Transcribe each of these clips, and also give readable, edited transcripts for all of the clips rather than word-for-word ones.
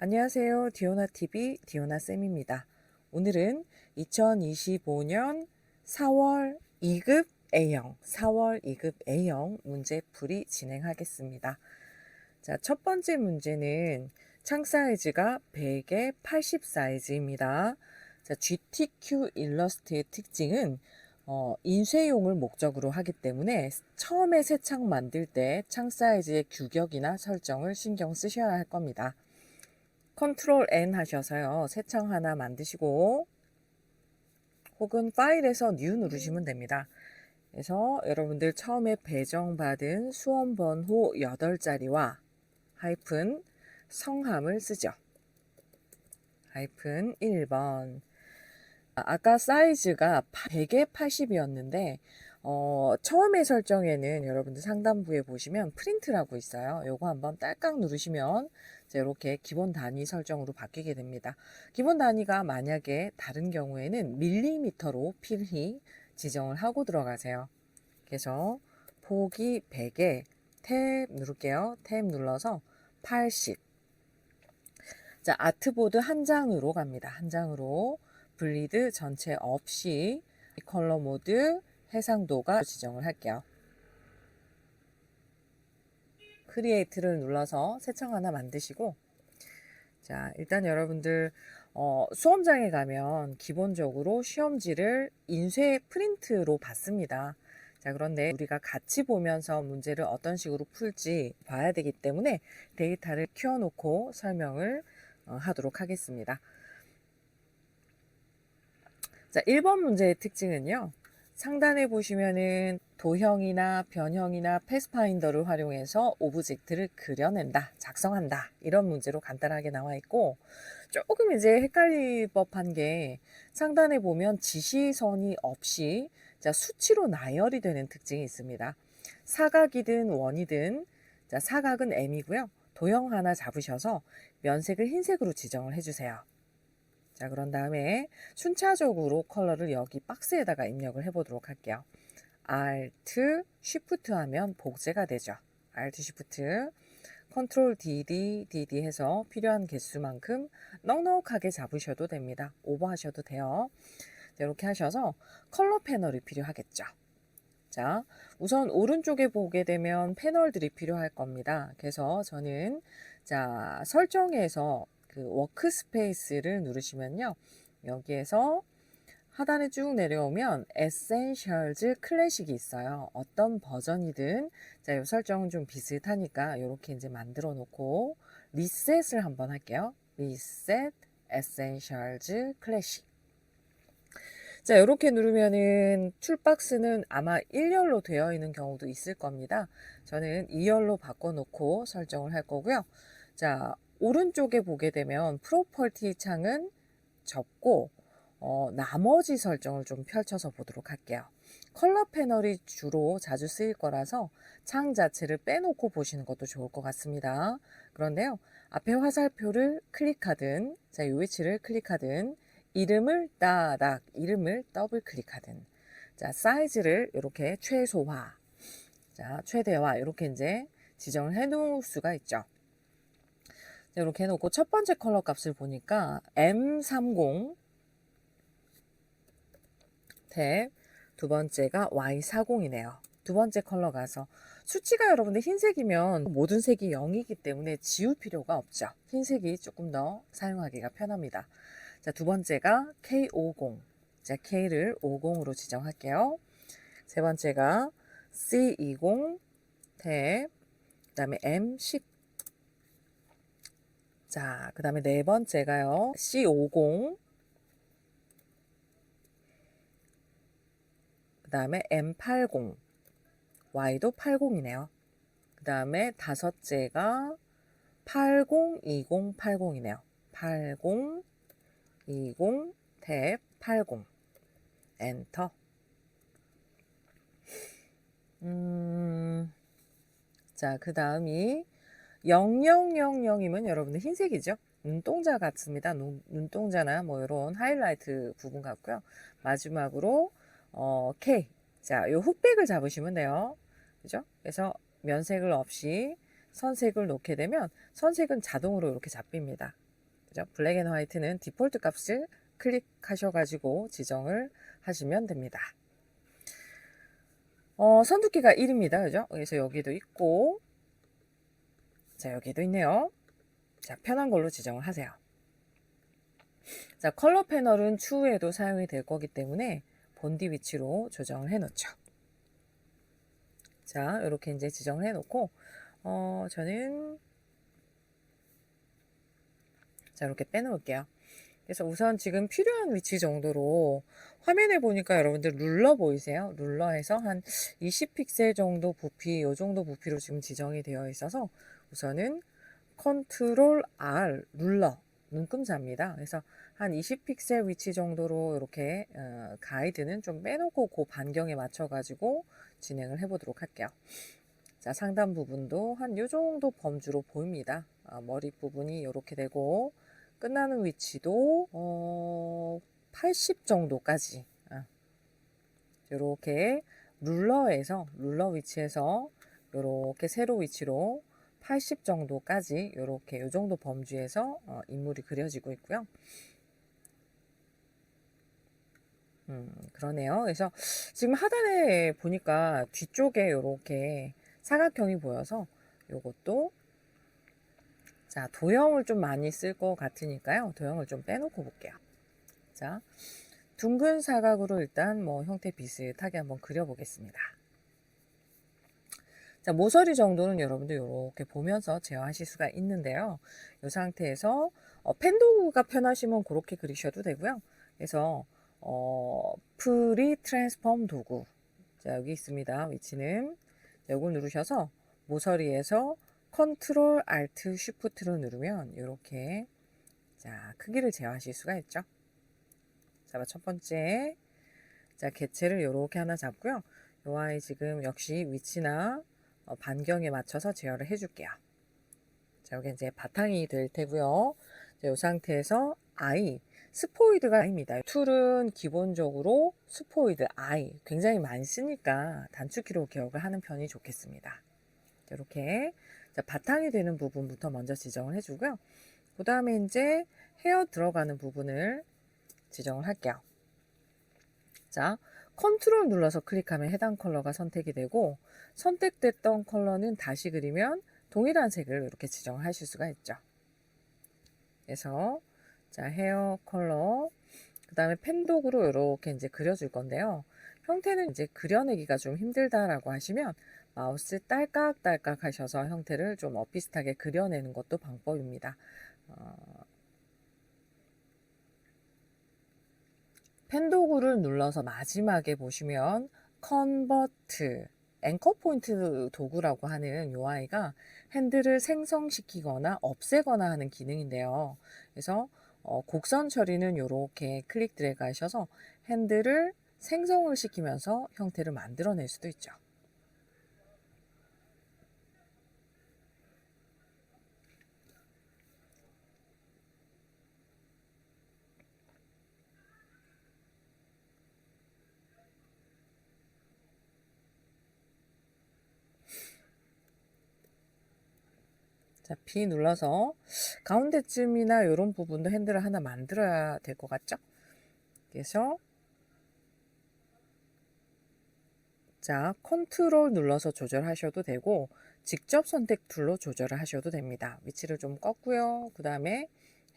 안녕하세요. 디오나TV 디오나쌤입니다. 오늘은 2025년 4월 2급 A형 문제풀이 진행하겠습니다. 자, 첫 번째 문제는 창 사이즈가 100에 80 사이즈입니다. 자, GTQ 일러스트의 특징은 인쇄용을 목적으로 하기 때문에 처음에 새 창 만들 때 창 사이즈의 규격이나 설정을 신경 쓰셔야 할 겁니다. 컨트롤 N 하셔서요. 새 창 하나 만드시고 혹은 파일에서 뉴 누르시면 됩니다. 그래서 여러분들 처음에 배정받은 수험번호 8자리와 하이픈 성함을 쓰죠. 하이픈 1번. 아까 사이즈가 100에 80이었는데 처음에 설정에는 여러분들 상단부에 보시면 프린트라고 있어요. 요거 한번 딸깍 누르시면 이렇게 기본 단위 설정으로 바뀌게 됩니다. 기본 단위가 만약에 다른 경우에는 밀리미터로 필히 지정을 하고 들어가세요. 그래서 폭이 100에 탭 누를게요. 탭 눌러서 80. 자, 아트보드 한 장으로 갑니다. 한 장으로. 블리드 전체 없이 컬러 모드 해상도가 지정을 할게요. 크리에이트를 눌러서 새 창 하나 만드시고, 자, 일단 여러분들 수험장에 가면 기본적으로 시험지를 인쇄 프린트로 받습니다. 자, 그런데 우리가 같이 보면서 문제를 어떤 식으로 풀지 봐야 되기 때문에 데이터를 키워놓고 설명을 하도록 하겠습니다. 자, 1번 문제의 특징은요. 상단에 보시면은 도형이나 변형이나 패스파인더를 활용해서 오브젝트를 그려낸다, 작성한다. 이런 문제로 간단하게 나와 있고, 조금 이제 헷갈릴 법한 게 상단에 보면 지시선이 없이 자, 수치로 나열이 되는 특징이 있습니다. 사각이든 원이든, 자, 사각은 M이고요. 도형 하나 잡으셔서 면색을 흰색으로 지정을 해주세요. 자, 그런 다음에 순차적으로 컬러를 여기 박스에다가 입력을 해보도록 할게요. Alt, Shift 하면 복제가 되죠. Alt, Shift, Ctrl, DD 해서 필요한 개수만큼 넉넉하게 잡으셔도 됩니다. 오버하셔도 돼요. 이렇게 하셔서 컬러 패널이 필요하겠죠. 자, 우선 오른쪽에 보게 되면 패널들이 필요할 겁니다. 그래서 저는 자, 설정에서 그 워크스페이스를 누르시면요. 여기에서 하단에 쭉 내려오면 Essentials 클래식이 있어요. 어떤 버전이든 자, 이 설정은 좀 비슷하니까 이렇게 이제 만들어 놓고 리셋을 한번 할게요. 리셋 Essentials 클래식. 자, 이렇게 누르면은 툴박스는 아마 1열로 되어 있는 경우도 있을 겁니다. 저는 2열로 바꿔놓고 설정을 할 거고요. 자, 오른쪽에 보게 되면 프로퍼티 창은 접고 나머지 설정을 좀 펼쳐서 보도록 할게요. 컬러 패널이 주로 자주 쓰일 거라서 창 자체를 빼놓고 보시는 것도 좋을 것 같습니다. 그런데요, 앞에 화살표를 클릭하든, 자, 이 위치를 클릭하든, 이름을 더블 클릭하든, 자, 사이즈를 이렇게 최소화, 자, 최대화, 이렇게 이제 지정을 해 놓을 수가 있죠. 자, 이렇게 해놓고 첫 번째 컬러 값을 보니까 M30 탭, 두 번째가 Y40이네요. 두 번째 컬러 가서 수치가 여러분들 흰색이면 모든 색이 0이기 때문에 지울 필요가 없죠. 흰색이 조금 더 사용하기가 편합니다. 자, 두 번째가 K50. 자, K를 50으로 지정할게요. 세 번째가 C20 탭, 그 다음에 M10. 자, 그 다음에 네 번째가요. C50, 그 다음에 M80, Y도 80이네요. 그 다음에 다섯째가 802080이네요. 8020 탭 80 엔터. 자, 그 다음이 0000이면 여러분들 흰색이죠. 눈동자 같습니다. 눈동자나 뭐 이런 하이라이트 부분 같고요. 마지막으로 K. 자, 요 흑백을 잡으시면 돼요. 그죠? 그래서 면색을 없이 선색을 놓게 되면 선색은 자동으로 이렇게 잡힙니다. 그죠? 블랙 앤 화이트는 디폴트 값을 클릭하셔가지고 지정을 하시면 됩니다. 선두키가 1입니다. 그죠? 그래서 여기도 있고, 자, 여기도 있네요. 자, 편한 걸로 지정을 하세요. 자, 컬러 패널은 추후에도 사용이 될 거기 때문에 본디 위치로 조정을 해 놓죠. 자, 이렇게 이제 지정을 해 놓고, 저는, 자, 이렇게 빼놓을게요. 그래서 우선 지금 필요한 위치 정도로 화면에 보니까 여러분들 룰러 보이세요? 룰러에서 한 20픽셀 정도 부피, 요 정도 부피로 지금 지정이 되어 있어서 우선은 컨트롤 R 룰러 눈금자입니다. 그래서 한 20픽셀 위치 정도로 이렇게 가이드는 좀 빼놓고 그 반경에 맞춰가지고 진행을 해보도록 할게요. 자, 상단 부분도 한 요 정도 범주로 보입니다. 머리 부분이 이렇게 되고 끝나는 위치도 80 정도까지 이렇게 룰러 위치에서 이렇게 세로 위치로 80 정도까지 이렇게 요 정도 범주에서 인물이 그려지고 있고요. 그러네요. 그래서 지금 하단에 보니까 뒤쪽에 이렇게 사각형이 보여서 요것도 자, 도형을 좀 많이 쓸 것 같으니까요. 도형을 좀 빼놓고 볼게요. 자, 둥근 사각으로 일단 뭐 형태 비슷하게 한번 그려보겠습니다. 자, 모서리 정도는 여러분들 이렇게 보면서 제어하실 수가 있는데요. 이 상태에서 펜 도구가 편하시면 그렇게 그리셔도 되고요. 그래서 프리 트랜스폼 도구, 자, 여기 있습니다. 위치는 이걸 누르셔서 모서리에서 컨트롤 알트 쉬프트로 누르면 이렇게 자, 크기를 제어하실 수가 있죠. 자, 첫 번째, 자, 개체를 이렇게 하나 잡고요. 이 아이 지금 역시 위치나 반경에 맞춰서 제어를 해줄게요. 자, 여기 이제 바탕이 될 테고요. 자, 이 상태에서 I, 스포이드가 I입니다. 툴은 기본적으로 스포이드 I 굉장히 많이 쓰니까 단축키로 기억을 하는 편이 좋겠습니다. 이렇게 자, 바탕이 되는 부분부터 먼저 지정을 해주고요. 그 다음에 이제 헤어 들어가는 부분을 지정을 할게요. 자, 컨트롤 눌러서 클릭하면 해당 컬러가 선택이 되고 선택됐던 컬러는 다시 그리면 동일한 색을 이렇게 지정을 하실 수가 있죠. 그래서 자, 헤어 컬러 그 다음에 펜독으로 이렇게 이제 그려줄 건데요. 형태는 이제 그려내기가 좀 힘들다라고 하시면 마우스 딸깍딸깍 하셔서 형태를 좀 비슷하게 그려내는 것도 방법입니다. 펜 도구를 눌러서 마지막에 보시면 컨버트 앵커 포인트 도구라고 하는 요 아이가 핸들을 생성시키거나 없애거나 하는 기능인데요. 그래서 곡선 처리는 이렇게 클릭 드래그 하셔서 핸들을 생성을 시키면서 형태를 만들어낼 수도 있죠. 자, B 눌러서 가운데쯤이나 이런 부분도 핸들을 하나 만들어야 될 것 같죠? 그래서 자, 컨트롤 눌러서 조절하셔도 되고 직접 선택 툴로 조절을 하셔도 됩니다. 위치를 좀 꺾고요. 그 다음에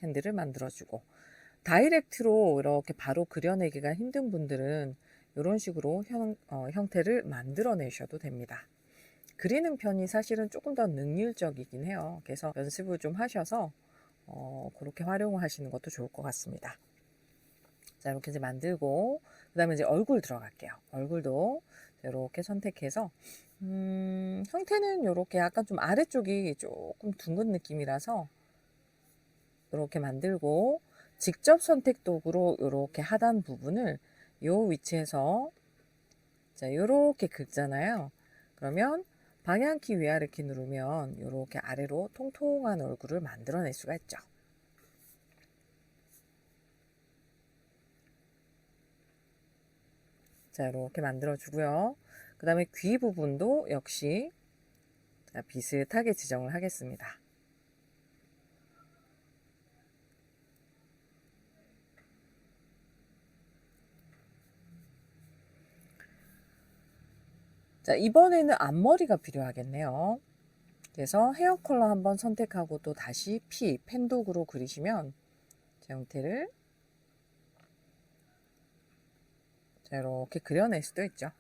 핸들을 만들어주고 다이렉트로 이렇게 바로 그려내기가 힘든 분들은 이런 식으로 형태를 만들어내셔도 됩니다. 그리는 편이 사실은 조금 더 능률적이긴 해요. 그래서 연습을 좀 하셔서 그렇게 활용을 하시는 것도 좋을 것 같습니다. 자, 이렇게 이제 만들고 그 다음에 이제 얼굴 들어갈게요. 얼굴도 이렇게 선택해서 형태는 이렇게 약간 좀 아래쪽이 조금 둥근 느낌이라서 이렇게 만들고 직접 선택 도구로 이렇게 하단 부분을 이 위치에서 자, 이렇게 긁잖아요. 그러면 방향키 위아래 키 누르면 이렇게 아래로 통통한 얼굴을 만들어낼 수가 있죠. 자, 이렇게 만들어 주고요. 그 다음에 귀 부분도 역시 비슷하게 지정을 하겠습니다. 자, 이번에는 앞머리가 필요하겠네요. 그래서 헤어 컬러 한번 선택하고 또 다시 펜독으로 그리시면 제 형태를 자, 이렇게 그려낼 수도 있죠.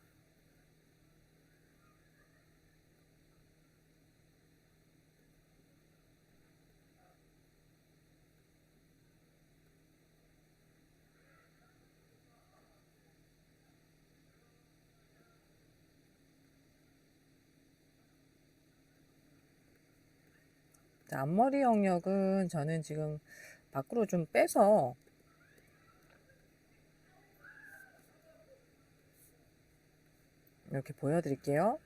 자, 앞머리 영역은 저는 지금 밖으로 좀 빼서 이렇게 보여드릴게요.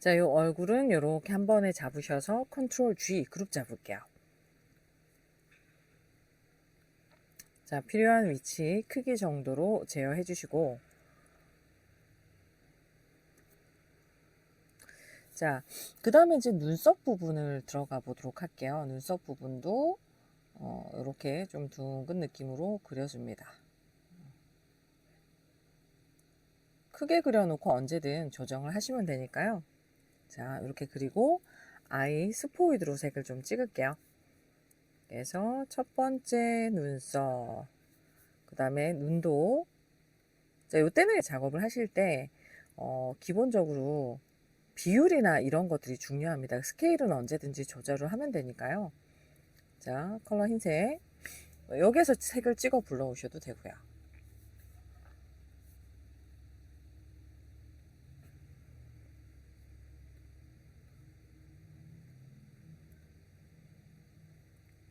자, 이 얼굴은 이렇게 한 번에 잡으셔서 컨트롤 G 그룹 잡을게요. 자, 필요한 위치 크기 정도로 제어해 주시고, 자, 그 다음에 이제 눈썹 부분을 들어가 보도록 할게요. 눈썹 부분도 이렇게 좀 둥근 느낌으로 그려줍니다. 크게 그려놓고 언제든 조정을 하시면 되니까요. 자, 이렇게 그리고 아이 스포이드로 색을 좀 찍을게요. 그래서 첫 번째 눈썹, 그 다음에 눈도, 자, 요때는 작업을 하실 때 기본적으로 비율이나 이런 것들이 중요합니다. 스케일은 언제든지 조절을 하면 되니까요. 자, 컬러 흰색, 여기에서 색을 찍어 불러오셔도 되고요.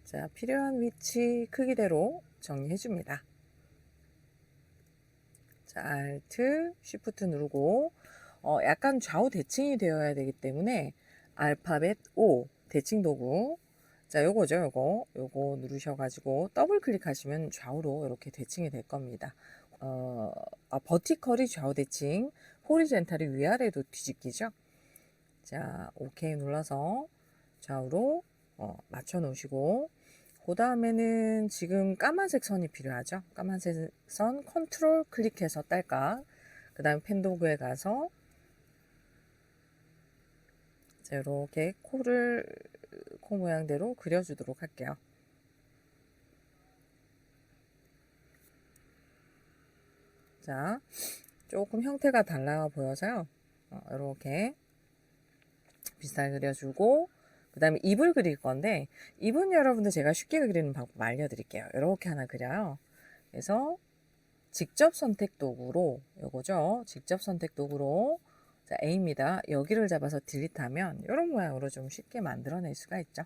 자, 필요한 위치 크기대로 정리해 줍니다. 자, Alt, Shift 누르고 약간 좌우 대칭이 되어야 되기 때문에 알파벳 O 대칭 도구, 자, 요거죠, 요거 누르셔가지고 더블 클릭하시면 좌우로 이렇게 대칭이 될 겁니다. 버티컬이 좌우 대칭, 호리젠탈이 위아래로 뒤집기죠. 자, OK 눌러서 좌우로 맞춰 놓으시고, 그 다음에는 지금 까만색 선이 필요하죠. 까만색 선 컨트롤 클릭해서 딸깍. 그 다음 펜 도구에 가서 자, 이렇게 코 모양대로 그려주도록 할게요. 자, 조금 형태가 달라 보여서요. 이렇게 비슷하게 그려주고, 그 다음에 입을 그릴 건데, 입은 여러분들 제가 쉽게 그리는 방법 알려드릴게요. 이렇게 하나 그려요. 그래서 직접 선택 도구로, 요거죠. 직접 선택 도구로, 자, A입니다. 여기를 잡아서 딜리트하면 이런 모양으로 좀 쉽게 만들어낼 수가 있죠.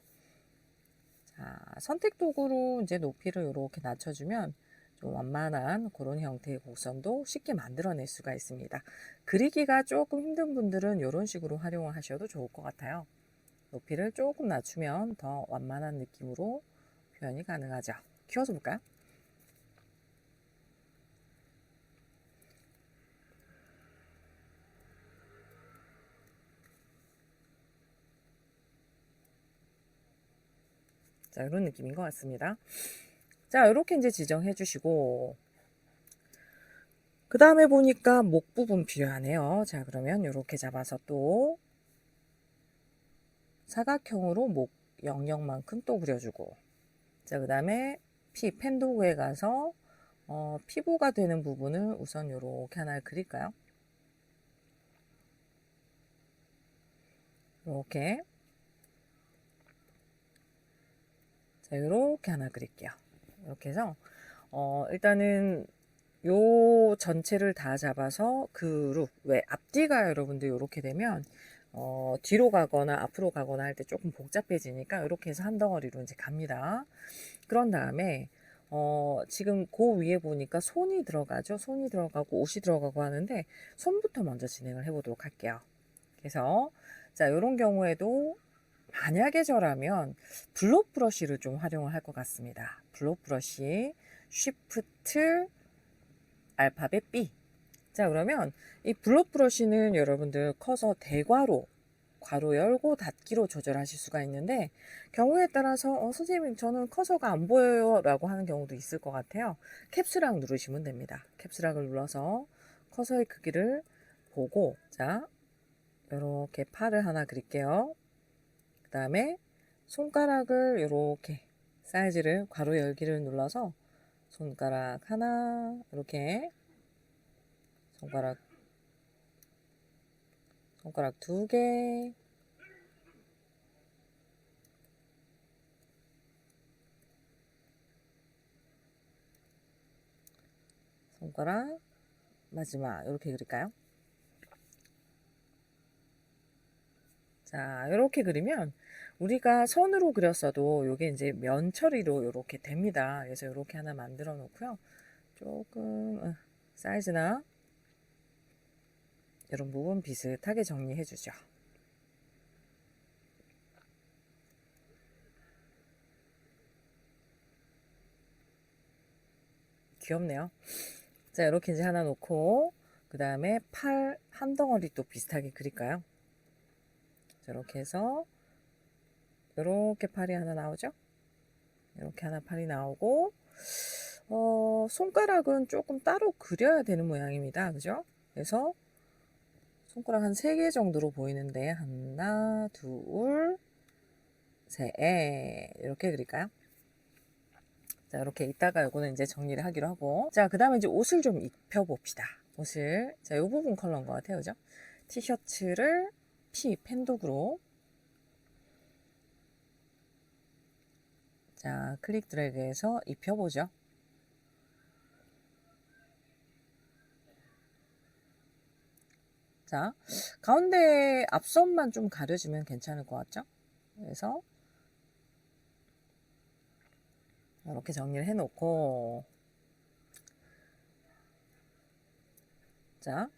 자, 선택 도구로 이제 높이를 이렇게 낮춰주면 좀 완만한 그런 형태의 곡선도 쉽게 만들어낼 수가 있습니다. 그리기가 조금 힘든 분들은 이런 식으로 활용을 하셔도 좋을 것 같아요. 높이를 조금 낮추면 더 완만한 느낌으로 표현이 가능하죠. 키워서 볼까요? 자, 이런 느낌인 것 같습니다. 자, 이렇게 이제 지정해 주시고, 그 다음에 보니까 목 부분 필요하네요. 자, 그러면 이렇게 잡아서 또 사각형으로 목 영역만큼 또 그려주고, 자, 그 다음에 펜 도구에 가서 피부가 되는 부분을 우선 이렇게 하나 그릴까요? 이렇게. 자, 이렇게 하나 그릴게요. 이렇게 해서 일단은 요 전체를 다 잡아서 그룹, 왜 앞뒤가 여러분들 이렇게 되면 뒤로 가거나 앞으로 가거나 할 때 조금 복잡해지니까 이렇게 해서 한 덩어리로 이제 갑니다. 그런 다음에 지금 그 위에 보니까 손이 들어가죠. 손이 들어가고 옷이 들어가고 하는데 손부터 먼저 진행을 해보도록 할게요. 그래서 자, 이런 경우에도 만약에 저라면 블록 브러쉬를 좀 활용을 할 것 같습니다. 블록 브러쉬, 쉬프트 알파벳 B. 자, 그러면 이 블록 브러쉬는 여러분들 커서 대괄호, 괄호 열고 닫기로 조절하실 수가 있는데, 경우에 따라서 선생님 저는 커서가 안 보여요 라고 하는 경우도 있을 것 같아요. 캡스락 누르시면 됩니다. 캡스락을 눌러서 커서의 크기를 보고, 자, 이렇게 팔을 하나 그릴게요. 그 다음에 손가락을 이렇게 사이즈를 괄호 열기를 눌러서 손가락 하나, 이렇게 손가락 두 개, 손가락 마지막 이렇게 그릴까요? 자, 이렇게 그리면 우리가 선으로 그렸어도 이게 이제 면 처리로 이렇게 됩니다. 그래서 이렇게 하나 만들어 놓고요. 조금 사이즈나 이런 부분 비슷하게 정리해 주죠. 귀엽네요. 자, 이렇게 이제 하나 놓고 그 다음에 팔 한 덩어리 또 비슷하게 그릴까요? 자, 이렇게 해서 이렇게 팔이 하나 나오죠? 이렇게 하나 팔이 나오고 손가락은 조금 따로 그려야 되는 모양입니다. 그죠? 그래서 손가락 한 3개 정도로 보이는데 하나, 둘, 셋 이렇게 그릴까요? 자, 이렇게 이따가 요거는 이제 정리를 하기로 하고, 자, 그 다음에 이제 옷을 좀 입혀봅시다. 옷을, 자, 요 부분 컬러인 것 같아요. 그죠? 티셔츠를 펜독으로, 자, 클릭 드래그해서 입혀보죠. 자, 가운데 앞선만 좀 가려주면 괜찮을 것 같죠? 그래서 이렇게 정리를 해놓고, 자,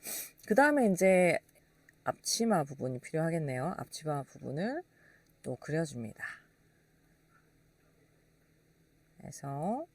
그 다음에 이제 앞치마 부분이 필요하겠네요. 앞치마 부분을 또 그려줍니다. 그래서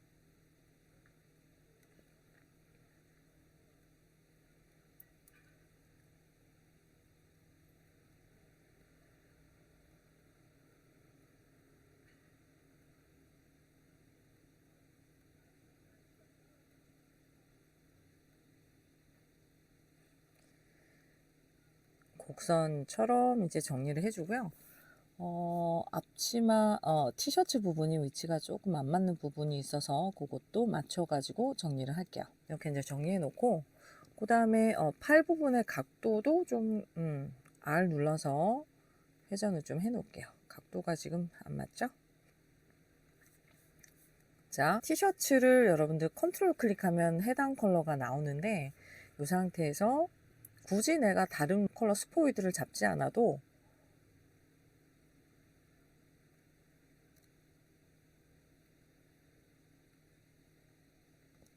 곡선처럼 이제 정리를 해주고요. 앞치마, 티셔츠 부분이 위치가 조금 안 맞는 부분이 있어서 그것도 맞춰가지고 정리를 할게요. 이렇게 이제 정리해 놓고, 그 다음에 팔 부분의 각도도 좀, R 눌러서 회전을 좀 해 놓을게요. 각도가 지금 안 맞죠? 자, 티셔츠를 여러분들 컨트롤 클릭하면 해당 컬러가 나오는데, 이 상태에서 굳이 내가 다른 컬러 스포이드를 잡지 않아도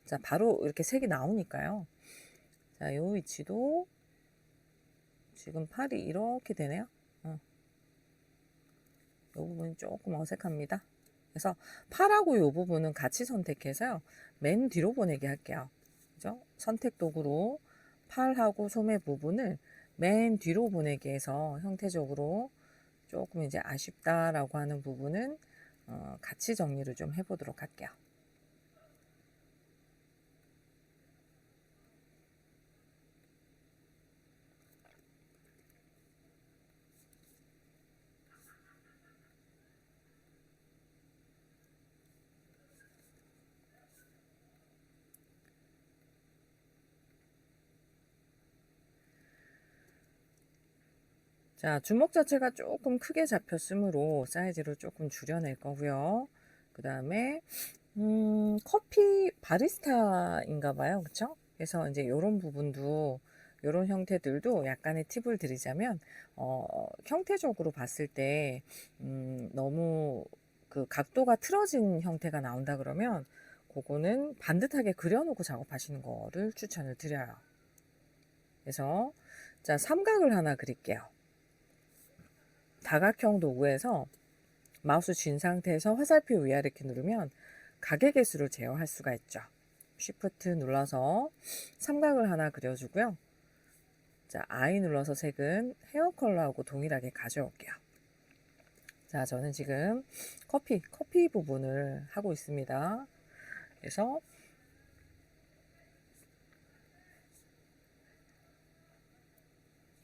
자, 바로 이렇게 색이 나오니까요. 자, 요 위치도 지금 팔이 이렇게 되네요. 요 부분이 조금 어색합니다. 그래서 팔하고 요 부분은 같이 선택해서요. 맨 뒤로 보내게 할게요. 그죠? 선택 도구로 팔하고 소매 부분을 맨 뒤로 보내게 해서 형태적으로 조금 이제 아쉽다라고 하는 부분은 같이 정리를 좀 해보도록 할게요. 자, 주먹 자체가 조금 크게 잡혔으므로 사이즈를 조금 줄여낼 거고요. 그 다음에 커피 바리스타인가 봐요. 그쵸? 그래서 이제 요런 부분도 요런 형태들도 약간의 팁을 드리자면 형태적으로 봤을 때 너무 그 각도가 틀어진 형태가 나온다 그러면 그거는 반듯하게 그려놓고 작업하시는 거를 추천을 드려요. 그래서 자, 삼각을 하나 그릴게요. 다각형 도구에서 마우스 쥔 상태에서 화살표 위아래 키 누르면 가게 개수를 제어할 수가 있죠. Shift 눌러서 삼각을 하나 그려주고요. 자, I 눌러서 색은 헤어 컬러하고 동일하게 가져올게요. 자, 저는 지금 커피 부분을 하고 있습니다. 그래서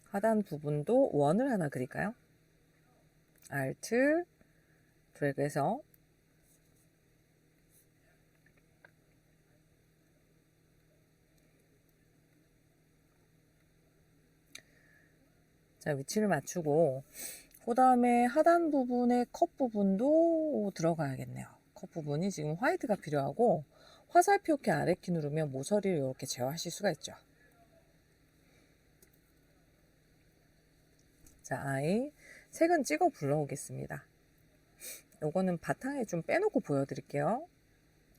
하단 부분도 원을 하나 그릴까요? Alt 드래그해서 자, 위치를 맞추고 그 다음에 하단 부분의 컵 부분도 들어가야겠네요. 컵 부분이 지금 화이트가 필요하고 화살표 키 아래 키 누르면 모서리를 이렇게 제어하실 수가 있죠. 자, I 색은 찍어 불러오겠습니다. 요거는 바탕에 좀 빼놓고 보여드릴게요.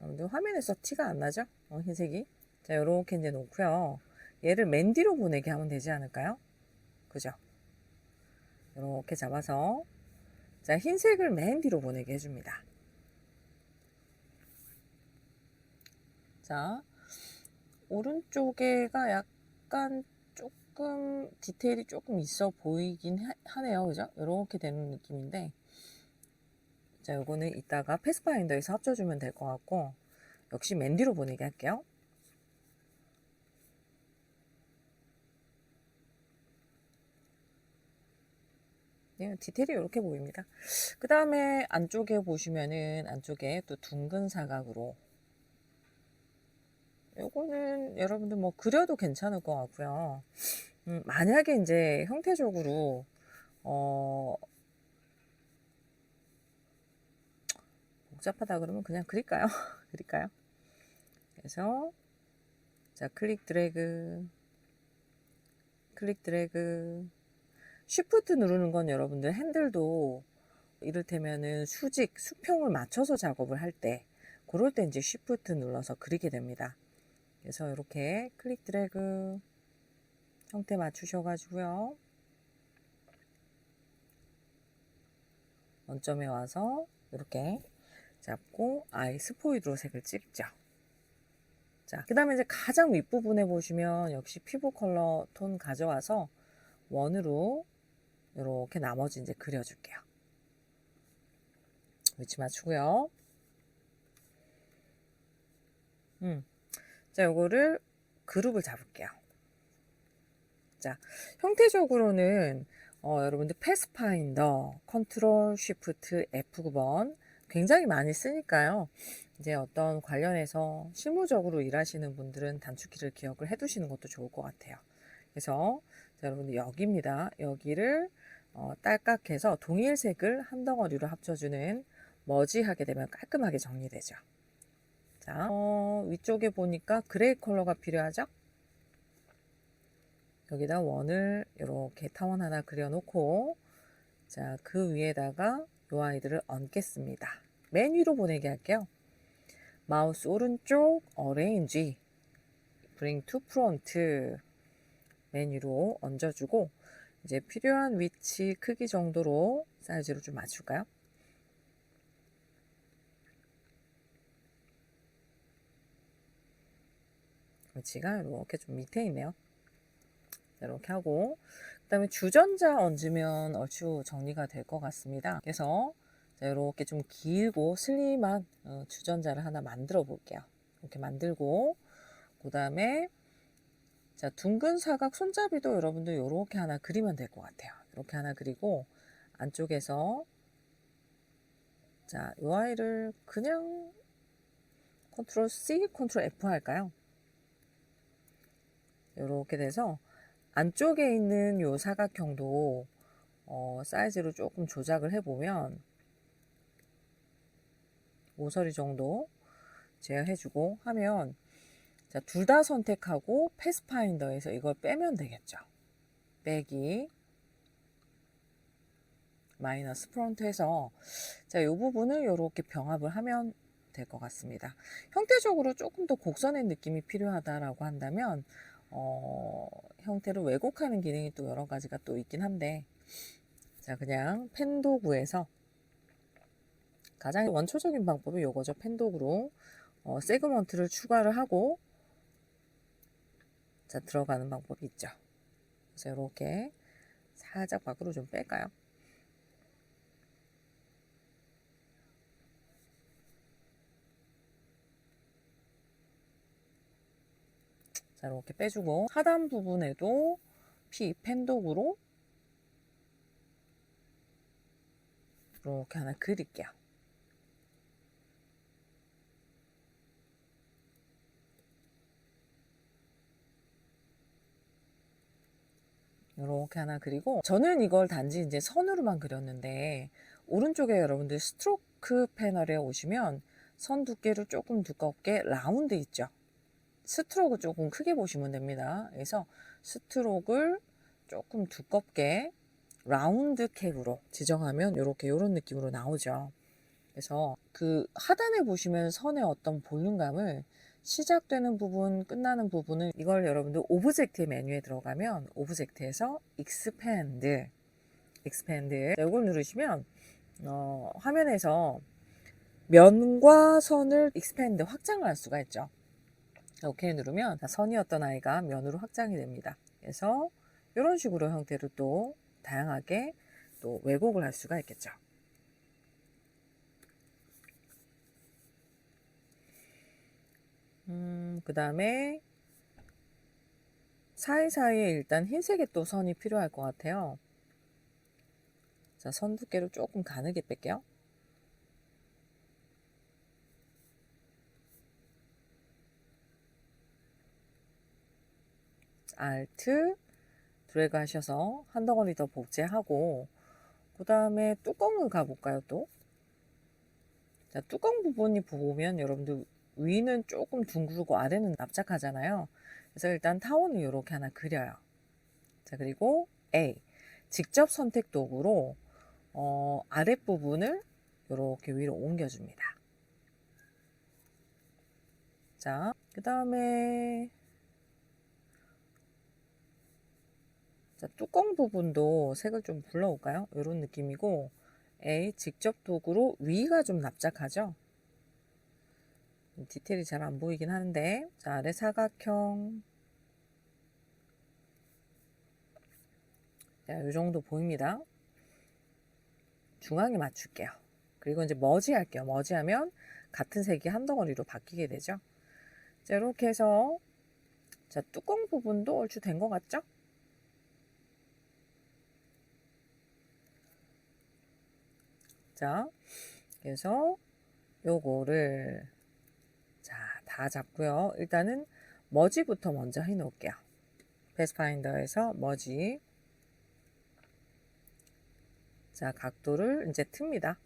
화면에서 티가 안 나죠? 흰색이. 자, 요렇게 이제 놓고요. 얘를 맨 뒤로 보내게 하면 되지 않을까요? 그죠? 이렇게 잡아서 자, 흰색을 맨 뒤로 보내게 해줍니다. 자, 오른쪽에가 약간 조금 디테일이 조금 있어 보이긴 하네요. 그죠? 이렇게 되는 느낌인데 자, 요거는 이따가 패스파인더에서 합쳐주면 될 것 같고 역시 맨 뒤로 보내게 할게요. 네, 디테일이 이렇게 보입니다. 그 다음에 안쪽에 보시면은 안쪽에 또 둥근 사각으로 요거는 여러분들 뭐 그려도 괜찮을 것 같고요. 만약에 이제 형태적으로 복잡하다 그러면 그냥 그릴까요? 그릴까요? 그래서 자, 클릭 드래그 쉬프트 누르는 건 여러분들 핸들도 이를테면은 수평을 맞춰서 작업을 할 때 그럴 때 이제 쉬프트 눌러서 그리게 됩니다. 그래서 이렇게 클릭 드래그 형태 맞추셔가지고요. 원점에 와서 이렇게 잡고 스포이드로 색을 찍죠. 자, 그 다음에 이제 가장 윗부분에 보시면 역시 피부 컬러 톤 가져와서 원으로 이렇게 나머지 이제 그려줄게요. 위치 맞추고요. 자, 요거를 그룹을 잡을게요. 자, 형태적으로는 여러분들 패스파인더, 컨트롤 쉬프트 F9번 굉장히 많이 쓰니까요. 이제 어떤 관련해서 실무적으로 일하시는 분들은 단축키를 기억을 해 두시는 것도 좋을 것 같아요. 그래서 자, 여러분들 여기입니다. 여기를 딸깍해서 동일 색을 한 덩어리로 합쳐주는 머지하게 되면 깔끔하게 정리되죠. 자, 위쪽에 보니까 그레이 컬러가 필요하죠? 여기다 원을 이렇게 타원 하나 그려놓고 자, 그 위에다가 이 아이들을 얹겠습니다. 맨 위로 보내게 할게요. 마우스 오른쪽 Arrange, Bring to Front 맨 위로 얹어주고 이제 필요한 위치 크기 정도로 사이즈로 좀 맞출까요? 위치가 이렇게 좀 밑에 있네요. 이렇게 하고 그 다음에 주전자 얹으면 얼추 정리가 될 것 같습니다. 그래서 이렇게 좀 길고 슬림한 주전자를 하나 만들어 볼게요. 이렇게 만들고 그 다음에 자, 둥근 사각 손잡이도 여러분들 이렇게 하나 그리면 될 것 같아요. 이렇게 하나 그리고 안쪽에서 자, 이 아이를 그냥 컨트롤 C, 컨트롤 F 할까요? 이렇게 돼서 안쪽에 있는 요 사각형도 사이즈로 조금 조작을 해보면 모서리 정도 제어해주고 하면 자, 둘 다 선택하고 패스파인더에서 이걸 빼면 되겠죠. 빼기 마이너스 프론트 해서 자, 이 부분을 이렇게 병합을 하면 될 것 같습니다. 형태적으로 조금 더 곡선의 느낌이 필요하다라고 한다면 형태를 왜곡하는 기능이 또 여러 가지가 또 있긴 한데 자, 그냥 펜 도구에서 가장 원초적인 방법이 요거죠. 펜 도구로 세그먼트를 추가를 하고 자 들어가는 방법이 있죠. 그래서 이렇게 살짝 밖으로 좀 뺄까요? 자 이렇게 빼주고 하단 부분에도 펜독으로 이렇게 하나 그릴게요. 이렇게 하나 그리고 저는 이걸 단지 이제 선으로만 그렸는데 오른쪽에 여러분들 스트로크 패널에 오시면 선 두께를 조금 두껍게 라운드 있죠. 스트로크 조금 크게 보시면 됩니다. 그래서 스트로크를 조금 두껍게 라운드 캡으로 지정하면 이런 느낌으로 나오죠. 그래서 그 하단에 보시면 선의 어떤 볼륨감을 시작되는 부분, 끝나는 부분은 이걸 여러분들 오브젝트 메뉴에 들어가면 오브젝트에서 익스팬드 이걸 누르시면 화면에서 면과 선을 익스팬드 확장을 할 수가 있죠. 오케이 누르면 선이었던 아이가 면으로 확장이 됩니다. 그래서 이런 식으로 형태로 또 다양하게 또 왜곡을 할 수가 있겠죠. 그 다음에 사이사이에 일단 흰색의 또 선이 필요할 것 같아요. 자, 선 두께를 조금 가늘게 뺄게요. Alt 드래그 하셔서 한 덩어리 더 복제하고 그 다음에 뚜껑을 가볼까요 또? 자, 뚜껑 부분이 보면 여러분들 위는 조금 둥글고 아래는 납작하잖아요. 그래서 일단 타원을 이렇게 하나 그려요. 자, 그리고 A 직접 선택 도구로 아랫부분을 이렇게 위로 옮겨줍니다. 자, 그 다음에 자, 뚜껑 부분도 색을 좀 불러올까요? 이런 느낌이고 A 직접 도구로 위가 좀 납작하죠? 디테일이 잘 안 보이긴 하는데 자, 아래 사각형 자, 이 정도 보입니다. 중앙에 맞출게요. 그리고 이제 머지 할게요. 머지 하면 같은 색이 한 덩어리로 바뀌게 되죠. 자, 이렇게 해서 자, 뚜껑 부분도 얼추 된 것 같죠? 자, 그래서 요거를 자, 다 잡고요. 일단은 머지부터 먼저 해 놓을게요. 패스파인더에서 머지 자, 각도를 이제 틉니다.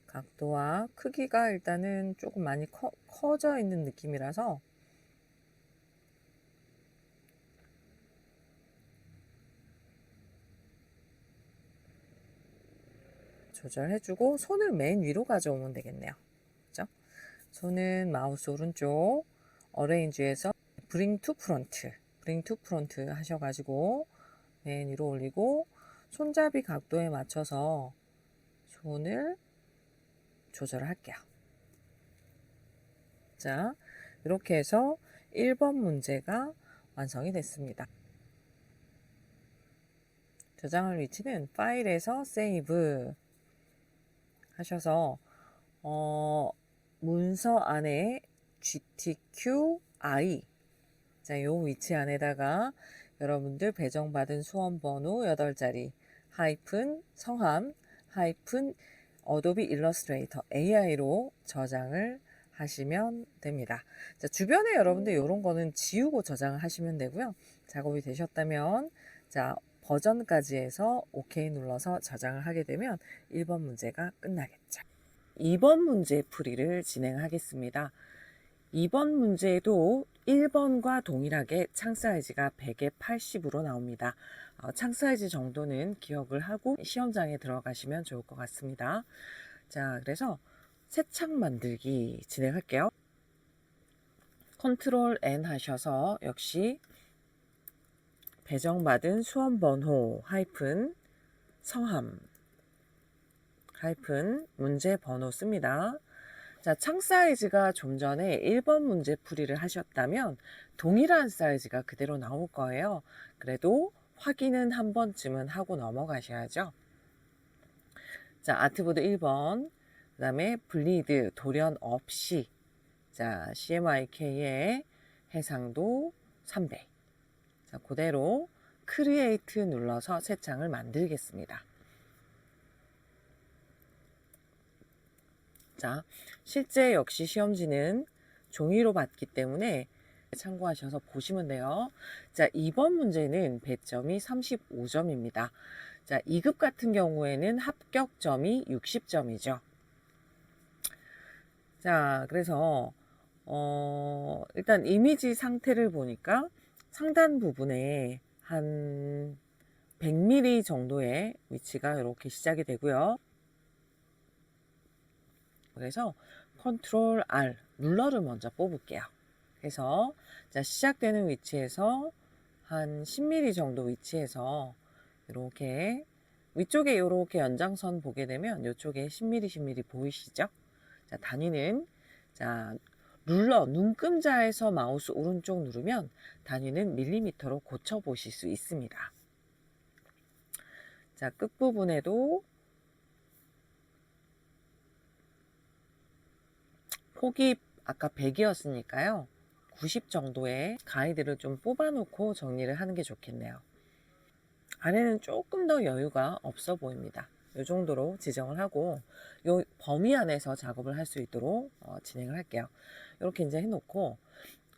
각도와 크기가 일단은 조금 많이 커져 있는 느낌이라서 조절해주고 손을 맨 위로 가져오면 되겠네요. 그죠? 손은 마우스 오른쪽 어레인지에서 Bring to Front 하셔가지고 맨 위로 올리고 손잡이 각도에 맞춰서 손을 조절할게요. 자, 이렇게 해서 1번 문제가 완성이 됐습니다. 저장할 위치는 파일에서 세이브 하셔서 문서 안에 GTQI 자, 요 위치 안에다가 여러분들 배정받은 수험번호 8자리 하이픈 성함 하이픈 어도비 일러스트레이터 AI로 저장을 하시면 됩니다. 자, 주변에 여러분들 이런 거는 지우고 저장을 하시면 되고요. 작업이 되셨다면 자, 버전까지 해서 OK 눌러서 저장을 하게 되면 1번 문제가 끝나겠죠. 2번 문제 풀이를 진행하겠습니다. 2번 문제도 1번과 동일하게 창 사이즈가 100에 80으로 나옵니다. 창 사이즈 정도는 기억을 하고 시험장에 들어가시면 좋을 것 같습니다. 자, 그래서 새 창 만들기 진행할게요. 컨트롤 N 하셔서 역시 배정받은 수험번호 성함 문제 번호 씁니다. 자, 창 사이즈가 좀 전에 1번 문제 풀이를 하셨다면 동일한 사이즈가 그대로 나올 거예요. 그래도 확인은 한 번쯤은 하고 넘어가셔야죠. 자, 아트보드 1번, 그 다음에 블리드, 돌연 없이, 자, CMYK의 해상도 300. 자, 그대로 크리에이트 눌러서 새 창을 만들겠습니다. 자, 실제 역시 시험지는 종이로 받기 때문에 참고하셔서 보시면 돼요. 자, 2번 문제는 배점이 35점입니다. 자, 2급 같은 경우에는 합격점이 60점이죠. 자, 그래서 일단 이미지 상태를 보니까 상단 부분에 한 100mm 정도의 위치가 이렇게 시작이 되고요. 그래서 컨트롤 R 룰러를 먼저 뽑을게요. 그래서 자, 시작되는 위치에서 한 10mm 정도 위치에서 이렇게 위쪽에 이렇게 연장선 보게 되면 이쪽에 10mm 10mm 보이시죠? 자, 단위는 자, 룰러 눈금자에서 마우스 오른쪽 누르면 단위는 밀리미터로 고쳐 보실 수 있습니다. 자, 끝부분에도 폭이 아까 100이었으니까요. 90 정도의 가이드를 좀 뽑아놓고 정리를 하는 게 좋겠네요. 아래는 조금 더 여유가 없어 보입니다. 이 정도로 지정을 하고 이 범위 안에서 작업을 할 수 있도록 진행을 할게요. 이렇게 이제 해놓고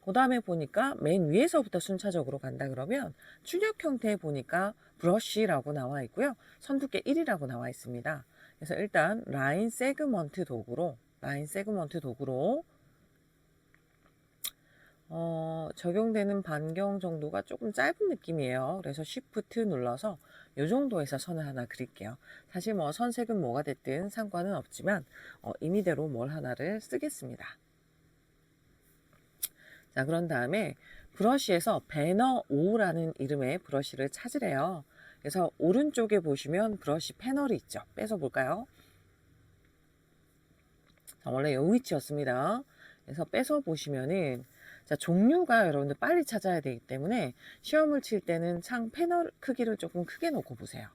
그 다음에 보니까 맨 위에서부터 순차적으로 간다 그러면 출력 형태에 보니까 브러쉬라고 나와 있고요. 선두께 1이라고 나와 있습니다. 그래서 일단 라인 세그먼트 도구로 적용되는 반경 정도가 조금 짧은 느낌이에요. 그래서 Shift 눌러서 이 정도에서 선을 하나 그릴게요. 사실 뭐 선색은 뭐가 됐든 상관은 없지만 임의대로 뭘 하나를 쓰겠습니다. 자, 그런 다음에 브러쉬에서 배너 5라는 이름의 브러쉬를 찾으래요. 그래서 오른쪽에 보시면 브러쉬 패널이 있죠. 빼서 볼까요? 자, 원래 이 위치였습니다. 그래서 빼서 보시면은 자, 종류가 여러분들 빨리 찾아야 되기 때문에 시험을 칠 때는 창 패널 크기를 조금 크게 놓고 보세요.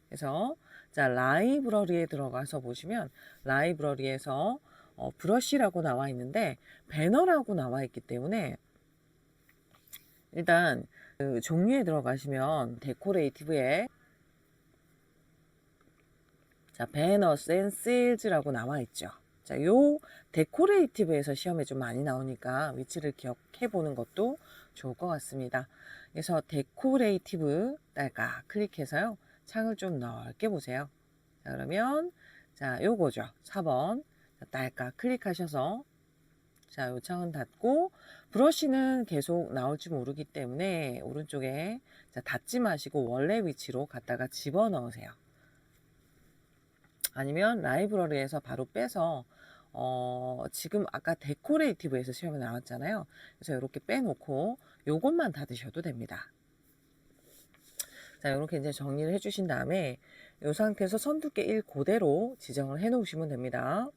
그래서 자, 라이브러리에 들어가서 보시면 라이브러리에서 브러쉬라고 나와 있는데 배너라고 나와 있기 때문에 일단 그 종류에 들어가시면 데코레이티브에 자, 배너스 앤 세일즈라고 나와 있죠. 자, 요 데코레이티브에서 시험에 좀 많이 나오니까 위치를 기억해 보는 것도 좋을 것 같습니다. 그래서 데코레이티브 딸까 클릭해서요. 창을 좀 넓게 보세요. 자, 그러면 자, 요거죠. 4번. 딸까 클릭하셔서 자, 요 창은 닫고 브러쉬는 계속 나올지 모르기 때문에 오른쪽에 자, 닫지 마시고 원래 위치로 갖다가 집어넣으세요. 아니면 라이브러리에서 바로 빼서 지금 아까 데코레이티브에서 시험에 나왔잖아요. 그래서 이렇게 빼놓고 요것만 닫으셔도 됩니다. 자, 이렇게 이제 정리를 해주신 다음에 이 상태에서 선두께 1 그대로 지정을 해 놓으시면 됩니다.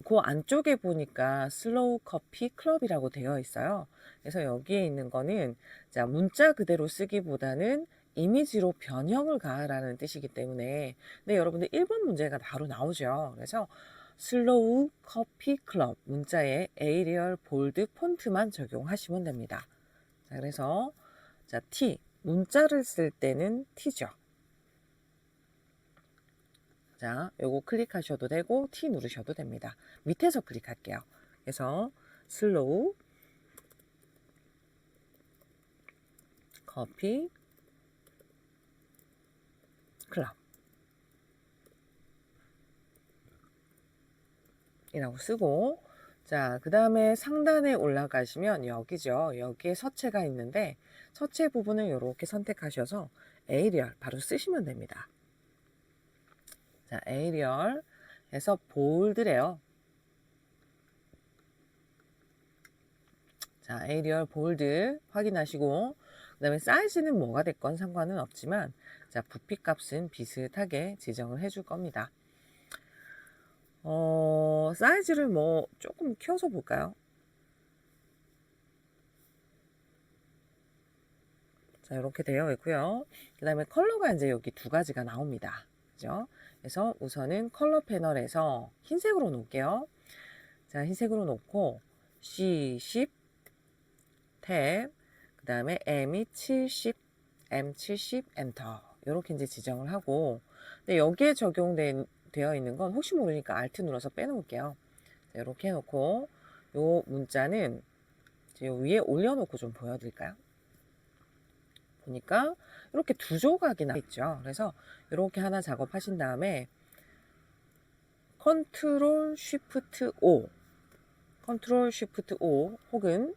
그 안쪽에 보니까 슬로우 커피 클럽이라고 되어 있어요. 그래서 여기에 있는 거는 자, 문자 그대로 쓰기보다는 이미지로 변형을 가하라는 뜻이기 때문에 근데 여러분들 1번 문제가 바로 나오죠. 그래서 슬로우 커피 클럽 문자에 에이리얼 볼드 폰트만 적용하시면 됩니다. 자, 그래서 자, T 문자를 쓸 때는 T죠. 자, 요거 클릭하셔도 되고 T 누르셔도 됩니다. 밑에서 클릭할게요. 그래서 슬로우 커피 클럽 이라고 쓰고 자, 그 다음에 상단에 올라가시면 여기죠. 여기에 서체가 있는데 서체 부분을 이렇게 선택하셔서 에이리얼 바로 쓰시면 됩니다. 자, 에이리얼 해서 볼드래요. 자, 에리얼 볼드 확인하시고, 그 다음에 사이즈는 뭐가 됐건 상관은 없지만, 자, 부피 값은 비슷하게 지정을 해줄 겁니다. 사이즈를 뭐 조금 키워서 볼까요? 자, 이렇게 되어 있고요. 그 다음에 컬러가 이제 여기 두 가지가 나옵니다. 그죠? 그래서 우선은 컬러 패널에서 흰색으로 놓을게요. 자, 흰색으로 놓고 C10 탭, 그 다음에 M70, M70 엔터 이렇게 이제 지정을 하고, 근데 여기에 적용되어 있는 건 혹시 모르니까 Alt 눌러서 빼놓을게요. 자, 이렇게 해놓고 요 문자는 요 위에 올려놓고 좀 보여드릴까요? 보니까 이렇게 두 조각이나 있죠. 그래서 이렇게 하나 작업하신 다음에 컨트롤 쉬프트 O, 컨트롤 쉬프트 O 혹은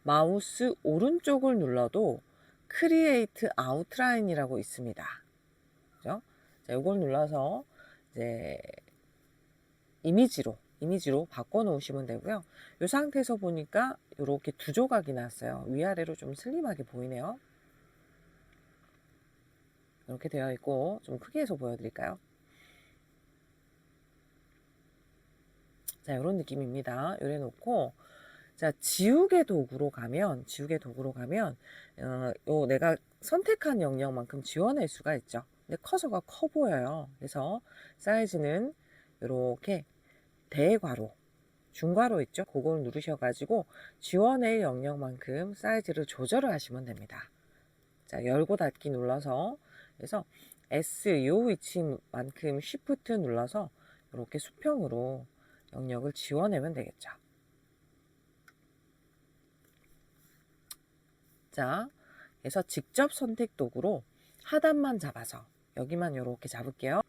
마우스 오른쪽을 눌러도 크리에이트 아웃라인이라고 있습니다. 그죠? 자, 이걸 눌러서 이제 이미지로 바꿔 놓으시면 되고요. 이 상태에서 보니까 이렇게 두 조각이 났어요. 위아래로 좀 슬림하게 보이네요. 이렇게 되어 있고, 좀 크게 해서 보여드릴까요? 자, 이런 느낌입니다. 이래 놓고, 자, 지우개 도구로 가면, 요 내가 선택한 영역만큼 지워낼 수가 있죠. 근데 커서가 커 보여요. 그래서 사이즈는 이렇게 대괄호, 중괄호 있죠? 그걸 누르셔가지고 지워낼 영역만큼 사이즈를 조절을 하시면 됩니다. 자, 열고 닫기 눌러서, 그래서 S 요 위치만큼 Shift 눌러서 이렇게 수평으로 영역을 지워내면 되겠죠. 자, 그래서 직접 선택 도구로 하단만 잡아서 여기만 이렇게 잡을게요.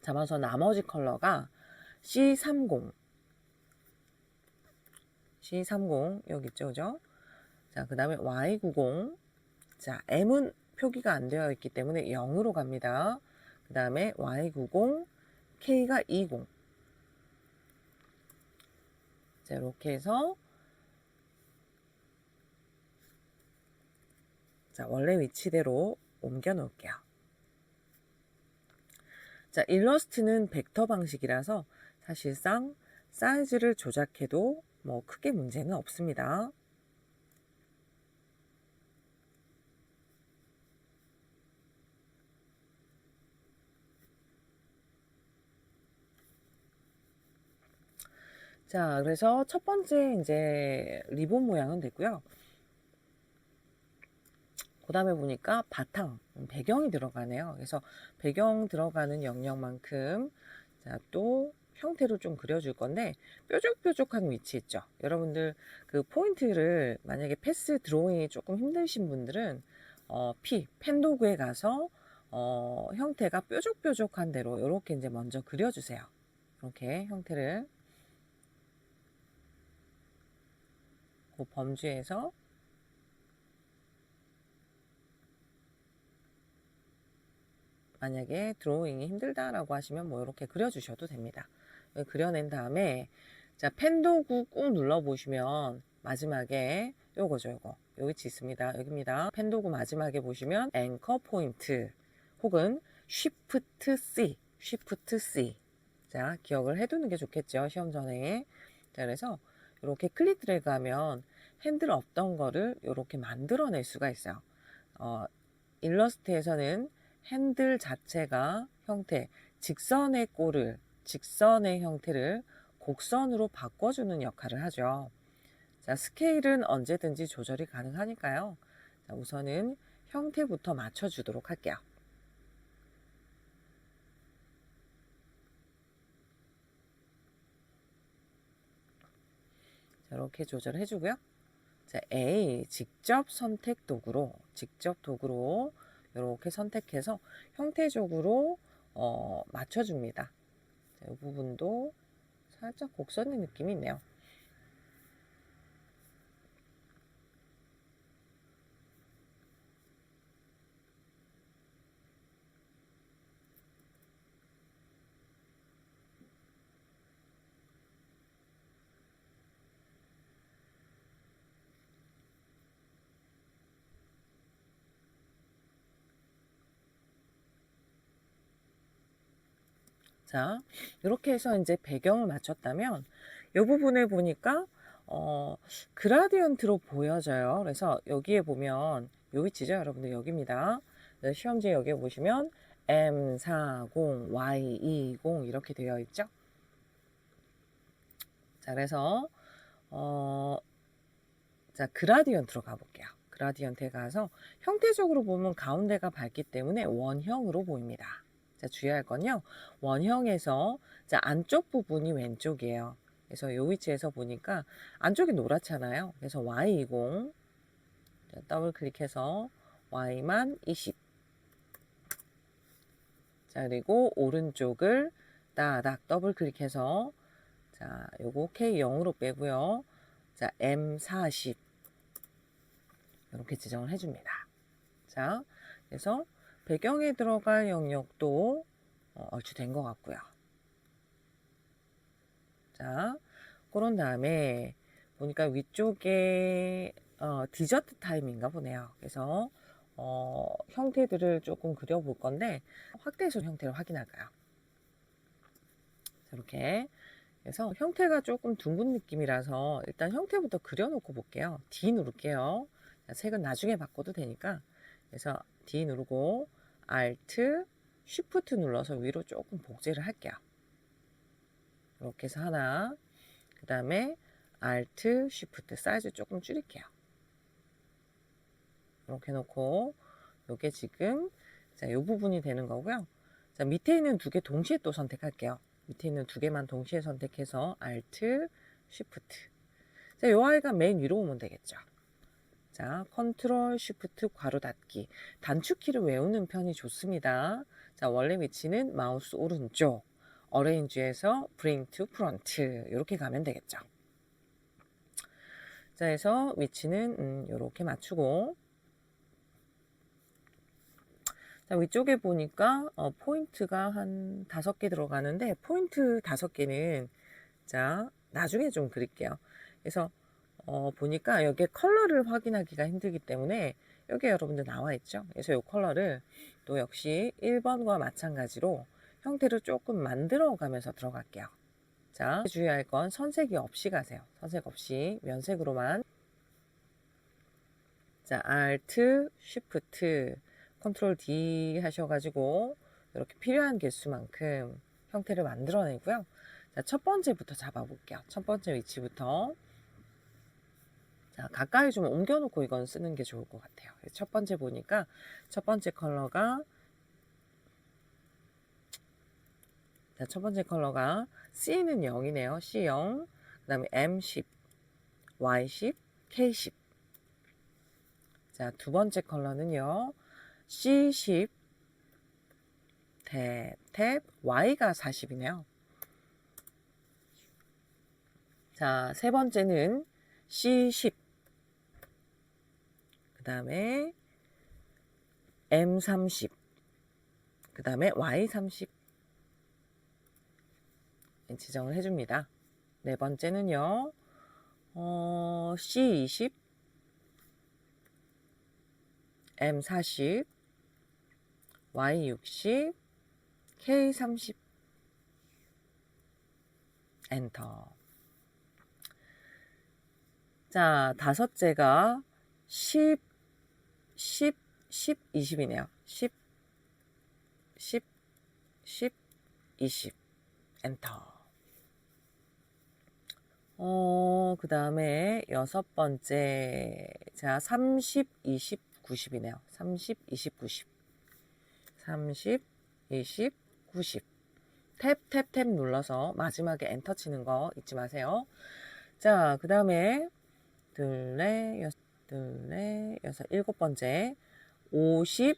잡아서 나머지 컬러가 C30 여기 있죠, 그죠? 자, 그 다음에 Y90. 자, M은 표기가 안 되어 있기 때문에 0으로 갑니다. 그 다음에 Y90, K가 20. 자, 이렇게 해서 자, 원래 위치대로 옮겨 놓을게요. 자, 일러스트는 벡터 방식이라서 사실상 사이즈를 조작해도 뭐 크게 문제는 없습니다. 자, 그래서 첫 번째 이제 리본 모양은 됐고요. 그 다음에 보니까 바탕, 배경이 들어가네요. 그래서 배경 들어가는 영역만큼 자, 또 형태로 좀 그려줄 건데 뾰족뾰족한 위치 있죠. 여러분들 그 포인트를 만약에 패스 드로잉이 조금 힘드신 분들은 펜 도구에 가서 형태가 뾰족뾰족한 대로 이렇게 이제 먼저 그려주세요. 이렇게 형태를 그 범주에서 만약에 드로잉이 힘들다라고 하시면 뭐 이렇게 그려주셔도 됩니다. 그려낸 다음에 자, 펜 도구 꾹 눌러 보시면 마지막에 요거죠, 요거. 요 위치 있습니다. 여기입니다. 펜 도구 마지막에 보시면 앵커 포인트 혹은 Shift C. 자, 기억을 해두는 게 좋겠죠, 시험 전에. 자, 그래서 이렇게 클릭 드래그 하면 핸들 없던 거를 이렇게 만들어낼 수가 있어요. 일러스트에서는 핸들 자체가 직선의 형태를 곡선으로 바꿔주는 역할을 하죠. 자, 스케일은 언제든지 조절이 가능하니까요. 자, 우선은 형태부터 맞춰주도록 할게요. 자, 이렇게 조절해주고요. 자, A 직접 도구로 이렇게 선택해서 형태적으로 맞춰줍니다. 자, 이 부분도 살짝 곡선의 느낌이 있네요. 자, 이렇게 해서 이제 배경을 맞췄다면 이 부분에 보니까 그라디언트로 보여져요. 그래서 여기에 보면 요 위치죠, 여러분들. 여기입니다. 시험지에 여기에 보시면 M40, Y20 이렇게 되어 있죠. 자, 그래서 자, 그라디언트로 가볼게요. 그라디언트에 가서 형태적으로 보면 가운데가 밝기 때문에 원형으로 보입니다. 자, 주의할 건요. 원형에서 자, 안쪽 부분이 왼쪽이에요. 그래서 이 위치에서 보니까 안쪽이 노랗잖아요. 그래서 Y20 자, 더블 클릭해서 Y만 20. 자, 그리고 오른쪽을 따닥 더블 클릭해서 자, 요거 K0으로 빼고요. 자, M40 이렇게 지정을 해줍니다. 자, 그래서 배경에 들어갈 영역도 얼추 된 것 같고요. 자, 그런 다음에 보니까 위쪽에 디저트 타임인가 보네요. 그래서 형태들을 조금 그려볼 건데 확대해서 형태를 확인할까요? 자, 이렇게 그래서 형태가 조금 둥근 느낌이라서 일단 형태부터 그려놓고 볼게요. D 누를게요. 자, 색은 나중에 바꿔도 되니까 그래서 D 누르고 Alt, Shift 눌러서 위로 조금 복제를 할게요. 이렇게 해서 하나, 그 다음에 Alt, Shift 사이즈 조금 줄일게요. 이렇게 해놓고 요게 지금 자, 요 부분이 되는 거고요. 자, 밑에 있는 두 개 동시에 또 선택할게요. 밑에 있는 두 개만 동시에 선택해서 Alt, Shift. 자, 요 아이가 맨 위로 오면 되겠죠. 자, Ctrl, Shift, 괄호 닫기. 단축키를 외우는 편이 좋습니다. 자, 원래 위치는 마우스 오른쪽. Arrange에서 Bring to Front. 이렇게 가면 되겠죠. 자, 해서 위치는 이렇게 맞추고. 자, 위쪽에 보니까 포인트가 한 5개 들어가는데 포인트 5개는 자, 나중에 좀 그릴게요. 그래서 보니까 여기에 컬러를 확인하기가 힘들기 때문에 여기 여러분들 나와 있죠. 그래서 이 컬러를 또 역시 1번과 마찬가지로 형태를 조금 만들어 가면서 들어갈게요. 자, 주의할 건 선색이 없이 가세요. 선색 없이 면색으로만. 자, Alt, Shift, Ctrl D 하셔가지고 이렇게 필요한 개수만큼 형태를 만들어내고요. 자, 첫 번째부터 잡아볼게요. 첫 번째 위치부터. 자, 가까이 좀 옮겨놓고 이건 쓰는 게 좋을 것 같아요. 첫 번째 보니까 첫 번째 컬러가 자, 첫 번째 컬러가 C는 0이네요. C0, 그 다음에 M10, Y10, K10. 자, 두 번째 컬러는요. C10, 탭, Y가 40이네요. 자, 세 번째는 C10, 그 다음에 M30, 그 다음에 Y30 지정을 해줍니다. 네 번째는요, C20, M40, Y60, K30 엔터. 자, 다섯째가 10, 20이네요. 10, 20 엔터. 그 다음에 여섯 번째 자, 30, 20, 90이네요. 30, 20, 90. 30, 20, 90. 탭 눌러서 마지막에 엔터 치는 거 잊지 마세요. 자, 그 다음에 여섯, 일곱 번째 50,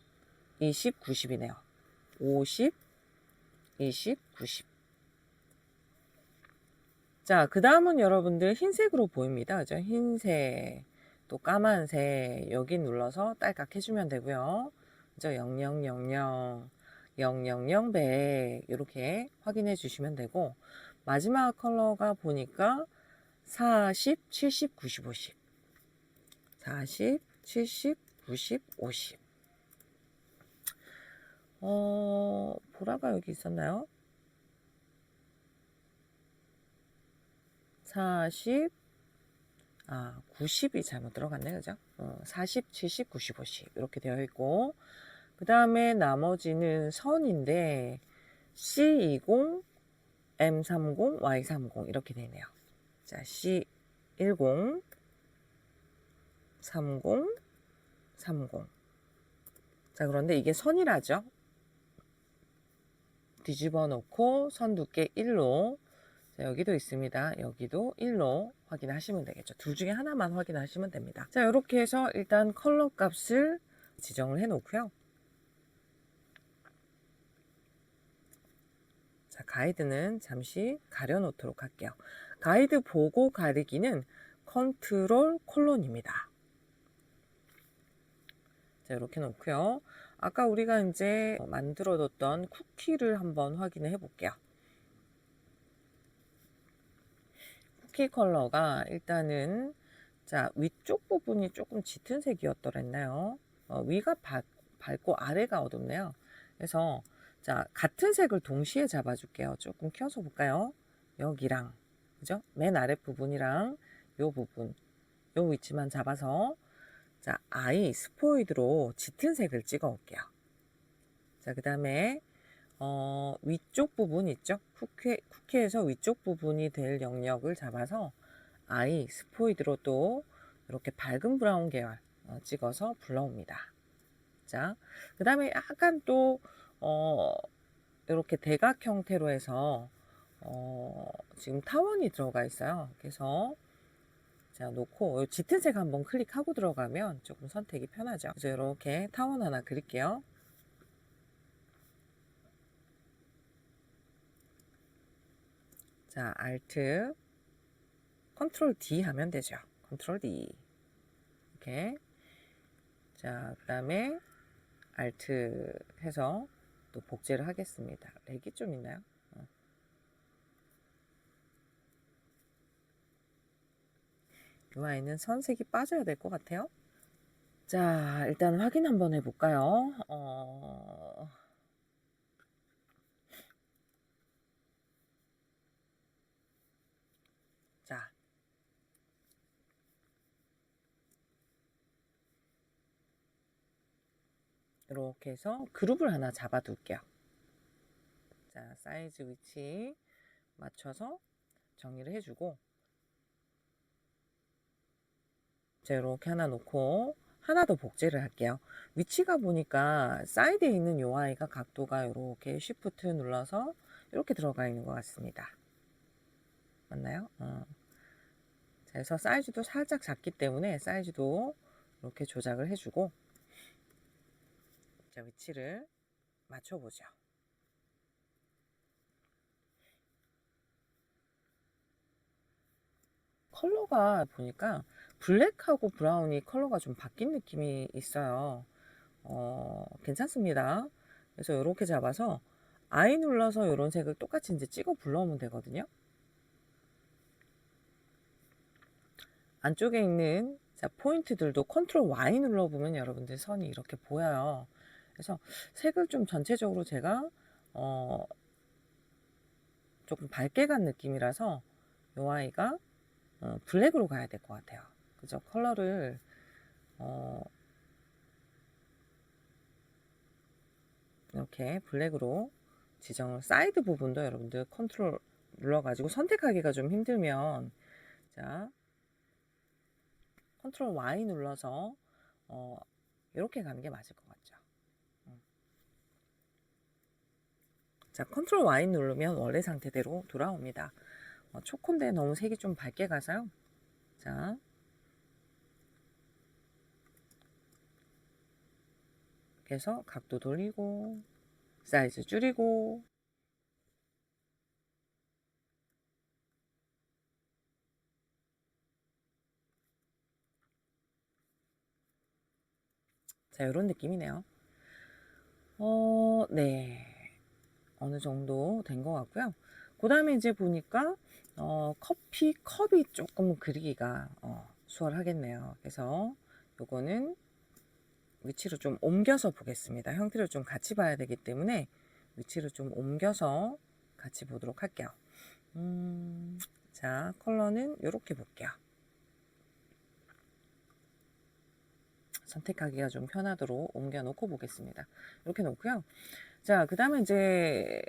20, 90이네요. 50, 20, 90. 자, 그 다음은 여러분들 흰색으로 보입니다. 그죠? 흰색, 또 까만색, 여기 눌러서 딸깍 해주면 되고요. 그죠? 0000, 000 100 이렇게 확인해 주시면 되고, 마지막 컬러가 보니까 40, 70, 90, 50. 40, 70, 90, 50. 보라가 여기 있었나요? 40, 90이 잘못 들어갔네, 그죠? 40, 70, 90, 50 이렇게 되어 있고, 그 다음에 나머지는 선인데 C20, M30, Y30 이렇게 되네요. 자, C10, 30, 30. 자, 그런데 이게 선이라죠. 뒤집어 놓고 선 두께 1로, 자, 여기도 있습니다. 여기도 1로 확인하시면 되겠죠. 둘 중에 하나만 확인하시면 됩니다. 자, 이렇게 해서 일단 컬러 값을 지정을 해 놓고요. 자, 가이드는 잠시 가려 놓도록 할게요. 가이드 보고 가리기는 컨트롤 콜론입니다. 자, 이렇게 놓고요. 아까 우리가 이제 만들어 뒀던 쿠키를 한번 확인해 볼게요. 쿠키 컬러가 일단은, 자, 위쪽 부분이 조금 짙은 색이었더랬나요? 위가 밝고 아래가 어둡네요. 그래서 자, 같은 색을 동시에 잡아줄게요. 조금 켜서 볼까요? 여기랑, 그죠? 맨 아래 부분이랑 요 부분, 요 위치만 잡아서, 자, 아이 스포이드로 짙은 색을 찍어 올게요. 자, 그 다음에 위쪽 부분 있죠? 쿠키에서 위쪽 부분이 될 영역을 잡아서 아이 스포이드로 또 이렇게 밝은 브라운 계열 찍어서 불러옵니다. 자, 그 다음에 약간 또 이렇게 대각 형태로 해서 지금 타원이 들어가 있어요. 그래서 자, 놓고 짙은 색 한번 클릭하고 들어가면 조금 선택이 편하죠. 그래서 이렇게 타원 하나 그릴게요. 자, Alt, 컨트롤 D 하면 되죠. 컨트롤 D. 이렇게. 자, 그 다음에 Alt 해서 또 복제를 하겠습니다. 렉이 좀 있나요? 이 아이는 선색이 빠져야 될 것 같아요. 자, 일단 확인 한번 해볼까요? 자, 이렇게 해서 그룹을 하나 잡아둘게요. 자, 사이즈 위치 맞춰서 정리를 해주고, 자, 이렇게 하나 놓고 하나 더 복제를 할게요. 위치가 보니까 사이드에 있는 요 아이가 각도가 이렇게 쉬프트 눌러서 이렇게 들어가 있는 것 같습니다. 맞나요? 자, 그래서 사이즈도 살짝 작기 때문에 사이즈도 이렇게 조작을 해주고, 자, 위치를 맞춰보죠. 컬러가 보니까 블랙하고 브라운이 컬러가 좀 바뀐 느낌이 있어요. 괜찮습니다. 그래서 이렇게 잡아서 I 눌러서 이런 색을 똑같이 이제 찍어 불러오면 되거든요. 안쪽에 있는 자, 포인트들도 컨트롤 Y 눌러보면 여러분들 선이 이렇게 보여요. 그래서 색을 좀 전체적으로 제가 조금 밝게 간 느낌이라서 이 아이가 블랙으로 가야 될 것 같아요. 그죠? 컬러를 이렇게 블랙으로 지정을, 사이드 부분도 여러분들 컨트롤 눌러가지고 선택하기가 좀 힘들면, 자, 컨트롤 Y 눌러서 이렇게 가는 게 맞을 것 같죠. 자, 컨트롤 Y 누르면 원래 상태대로 돌아옵니다. 초코인데 너무 색이 좀 밝게 가서요. 자, 그래서 각도 돌리고 사이즈 줄이고, 자, 이런 느낌이네요. 네, 어느 정도 된 것 같고요. 그 다음에 이제 보니까 커피 컵이 조금 그리기가 수월하겠네요. 그래서 요거는 위치로 좀 옮겨서 보겠습니다. 형태를 좀 같이 봐야 되기 때문에 위치를 좀 옮겨서 같이 보도록 할게요. 자, 컬러는 이렇게 볼게요. 선택하기가 좀 편하도록 옮겨 놓고 보겠습니다. 이렇게 놓고요. 자, 그 다음에 이제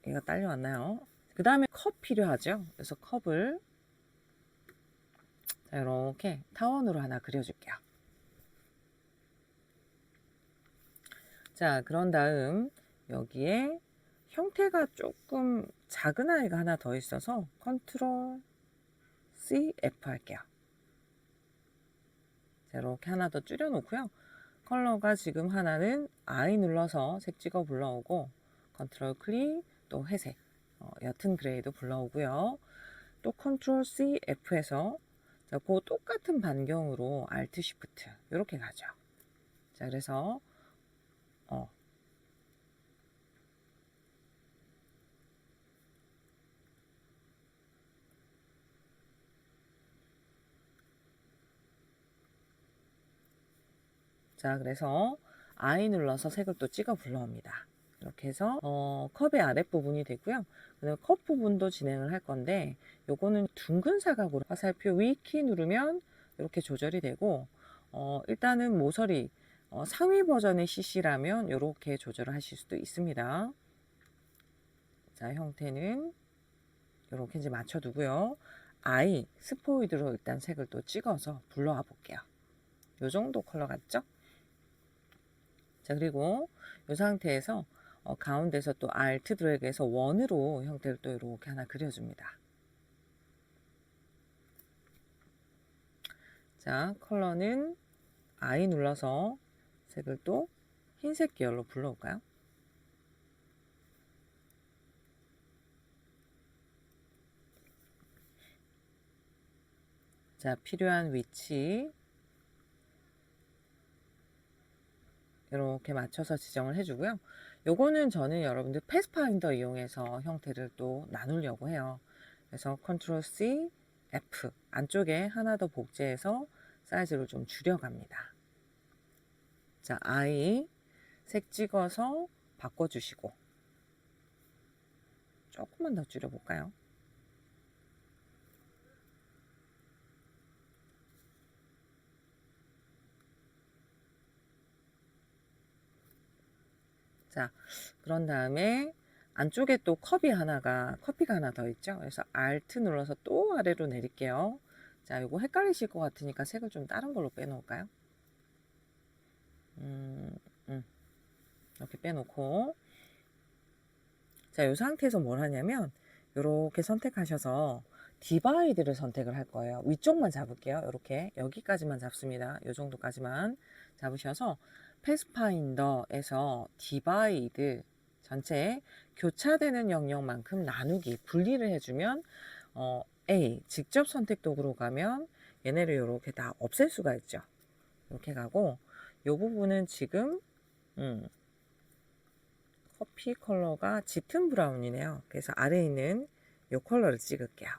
얘가 딸려왔나요? 그 다음에 컵 필요하죠. 그래서 컵을 자, 이렇게 타원으로 하나 그려줄게요. 자, 그런 다음 여기에 형태가 조금 작은 아이가 하나 더 있어서 컨트롤 C, F 할게요. 자, 이렇게 하나 더 줄여 놓고요. 컬러가 지금 하나는 I 눌러서 색 찍어 불러오고 컨트롤 클릭 또 회색 옅은 그레이도 불러오고요. 또 컨트롤 C, F에서 자, 그 똑같은 반경으로 Alt Shift 이렇게 가죠. 자, 그래서 자, 그래서 I 눌러서 색을 또 찍어 불러옵니다. 이렇게 해서 컵의 아랫부분이 되고요. 그다음에 컵 부분도 진행을 할 건데 요거는 둥근 사각으로 화살표 위 키 누르면 이렇게 조절이 되고 일단은 모서리 상위 버전의 CC라면 이렇게 조절을 하실 수도 있습니다. 자, 형태는 이렇게 이제 맞춰두고요. I 스포이드로 일단 색을 또 찍어서 불러와 볼게요. 요 정도 컬러 같죠? 자, 그리고 이 상태에서 가운데서 또 Alt 드래그해서 원으로 형태를 또 이렇게 하나 그려줍니다. 자, 컬러는 I 눌러서 색을 또 흰색 계열로 불러올까요? 자, 필요한 위치 이렇게 맞춰서 지정을 해주고요. 요거는 저는 여러분들 패스파인더 이용해서 형태를 또 나누려고 해요. 그래서 컨트롤 C, F 안쪽에 하나 더 복제해서 사이즈를 좀 줄여갑니다. 자, I 색 찍어서 바꿔주시고 조금만 더 줄여볼까요? 자, 그런 다음에 안쪽에 또 커피가 하나 더 있죠. 그래서 Alt 눌러서 또 아래로 내릴게요. 자, 이거 헷갈리실 것 같으니까 색을 좀 다른 걸로 빼놓을까요? 이렇게 빼놓고 자, 이 상태에서 뭘 하냐면 이렇게 선택하셔서 디바이드를 선택을 할 거예요. 위쪽만 잡을게요. 이렇게 여기까지만 잡습니다. 이 정도까지만 잡으셔서 패스파인더에서 디바이드 전체 교차되는 영역만큼 나누기 분리를 해주면 A 직접 선택 도구로 가면 얘네를 이렇게 다 없앨 수가 있죠. 이렇게 가고 이 부분은 지금 커피 컬러가 짙은 브라운이네요. 그래서 아래에 있는 이 컬러를 찍을게요.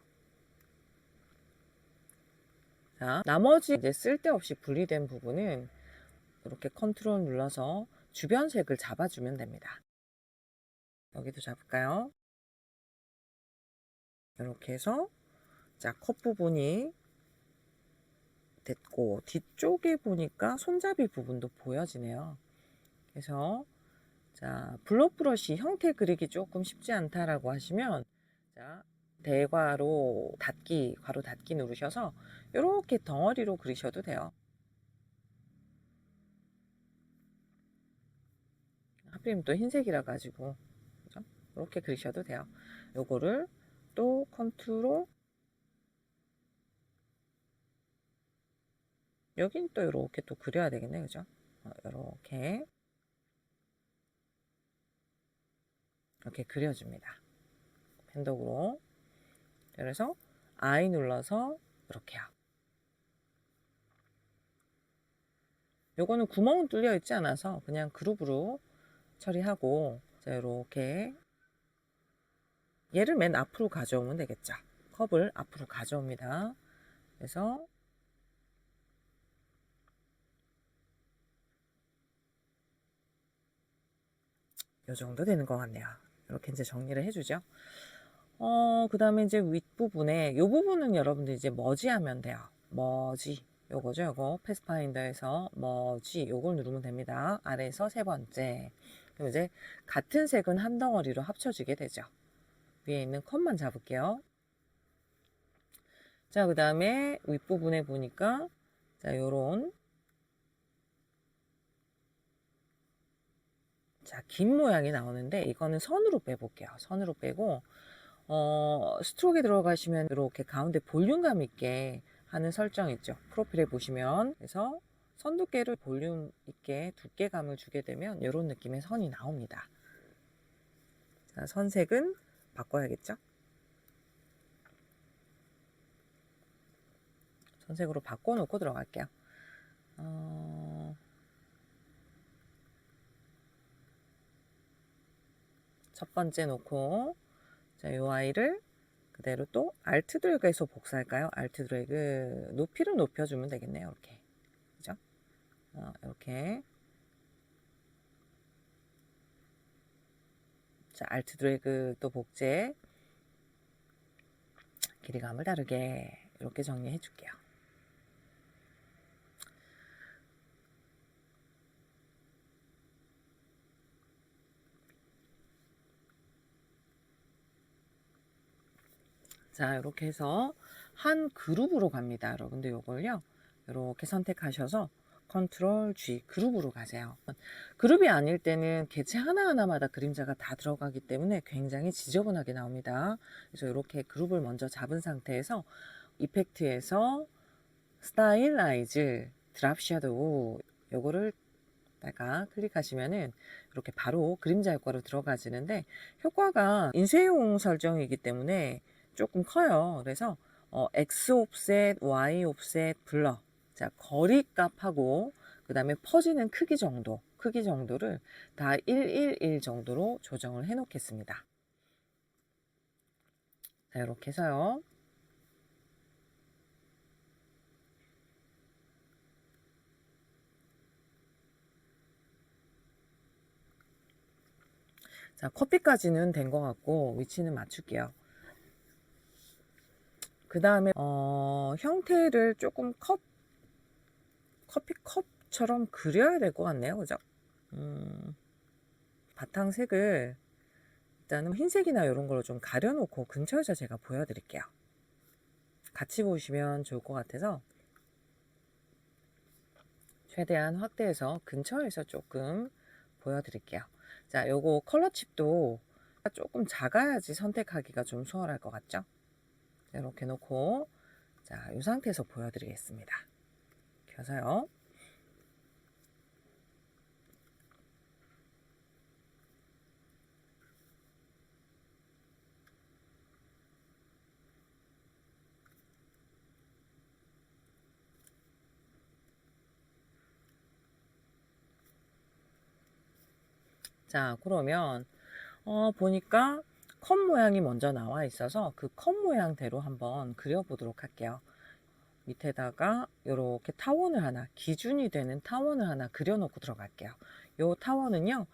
자, 나머지 이제 쓸데없이 분리된 부분은 이렇게 컨트롤 눌러서 주변 색을 잡아주면 됩니다. 여기도 잡을까요? 이렇게 해서 자, 컵 부분이 됐고 뒤쪽에 보니까 손잡이 부분도 보여지네요. 그래서 자, 블록 브러쉬 형태 그리기 조금 쉽지 않다라고 하시면 자, 대괄호 닫기, 괄호 닫기 누르셔서 이렇게 덩어리로 그리셔도 돼요. 하필이면 또 흰색이라 가지고 그죠? 이렇게 그리셔도 돼요. 요거를 또 컨트롤 여긴 또 이렇게 또 그려야 되겠네, 그죠? 이렇게 그려줍니다. 펜독으로. 그래서 I 눌러서 이렇게요. 요거는 구멍은 뚫려 있지 않아서 그냥 그룹으로 처리하고 자, 이렇게 얘를 맨 앞으로 가져오면 되겠죠. 컵을 앞으로 가져옵니다. 그래서 요 정도 되는 것 같네요. 이렇게 이제 정리를 해주죠. 그 다음에 이제 윗부분에, 요 부분은 여러분들 이제 머지 하면 돼요. 머지. 요거죠, 요거. 패스파인더에서 머지. 요걸 누르면 됩니다. 아래에서 세 번째. 그럼 이제 같은 색은 한 덩어리로 합쳐지게 되죠. 위에 있는 컷만 잡을게요. 자, 그 다음에 윗부분에 보니까, 자, 요런, 자, 긴 모양이 나오는데, 이거는 선으로 빼볼게요. 선으로 빼고, 스트로크에 들어가시면 이렇게 가운데 볼륨감 있게 하는 설정 있죠. 프로필에 보시면. 그래서 선 두께를 볼륨 있게 두께감을 주게 되면 이런 느낌의 선이 나옵니다. 자, 선색은 바꿔야겠죠. 선색으로 바꿔놓고 들어갈게요. 첫 번째 놓고, 자, 요 아이를 그대로 또 알트 드래그해서 복사할까요? 알트 드래그 높이를 높여주면 되겠네요. 이렇게. 그죠? 이렇게. 자, 알트 드래그 또 복제. 길이감을 다르게 이렇게 정리해 줄게요. 자, 이렇게 해서 한 그룹으로 갑니다. 여러분들 요걸요. 이렇게 선택하셔서 컨트롤 G 그룹으로 가세요. 그룹이 아닐 때는 개체 하나하나마다 그림자가 다 들어가기 때문에 굉장히 지저분하게 나옵니다. 그래서 이렇게 그룹을 먼저 잡은 상태에서 이펙트에서 스타일라이즈 드랍 섀도우 요거를 다가 클릭하시면은 이렇게 바로 그림자 효과로 들어가지는데, 효과가 인쇄용 설정이기 때문에 조금 커요. 그래서 X 옵셋, Y 옵셋, 블러. 자, 거리 값하고 그 다음에 퍼지는 크기 정도를 다 111 정도로 조정을 해 놓겠습니다. 자, 이렇게 해서요. 자, 커피까지는 된 것 같고 위치는 맞출게요. 그 다음에 형태를 조금 커피컵처럼 그려야 될 것 같네요. 그죠? 바탕색을 일단은 흰색이나 이런 걸로 좀 가려놓고 근처에서 제가 보여드릴게요. 같이 보시면 좋을 것 같아서 최대한 확대해서 근처에서 조금 보여드릴게요. 자, 요거 컬러 칩도 조금 작아야지 선택하기가 좀 수월할 것 같죠? 이렇게 놓고, 자, 이 상태에서 보여드리겠습니다. 켜서요. 자, 그러면 보니까 컵 모양이 먼저 나와 있어서 그 컵 모양대로 한번 그려보도록 할게요. 밑에다가 이렇게 타원을 하나, 기준이 되는 타원을 하나 그려놓고 들어갈게요. 이 타원은요,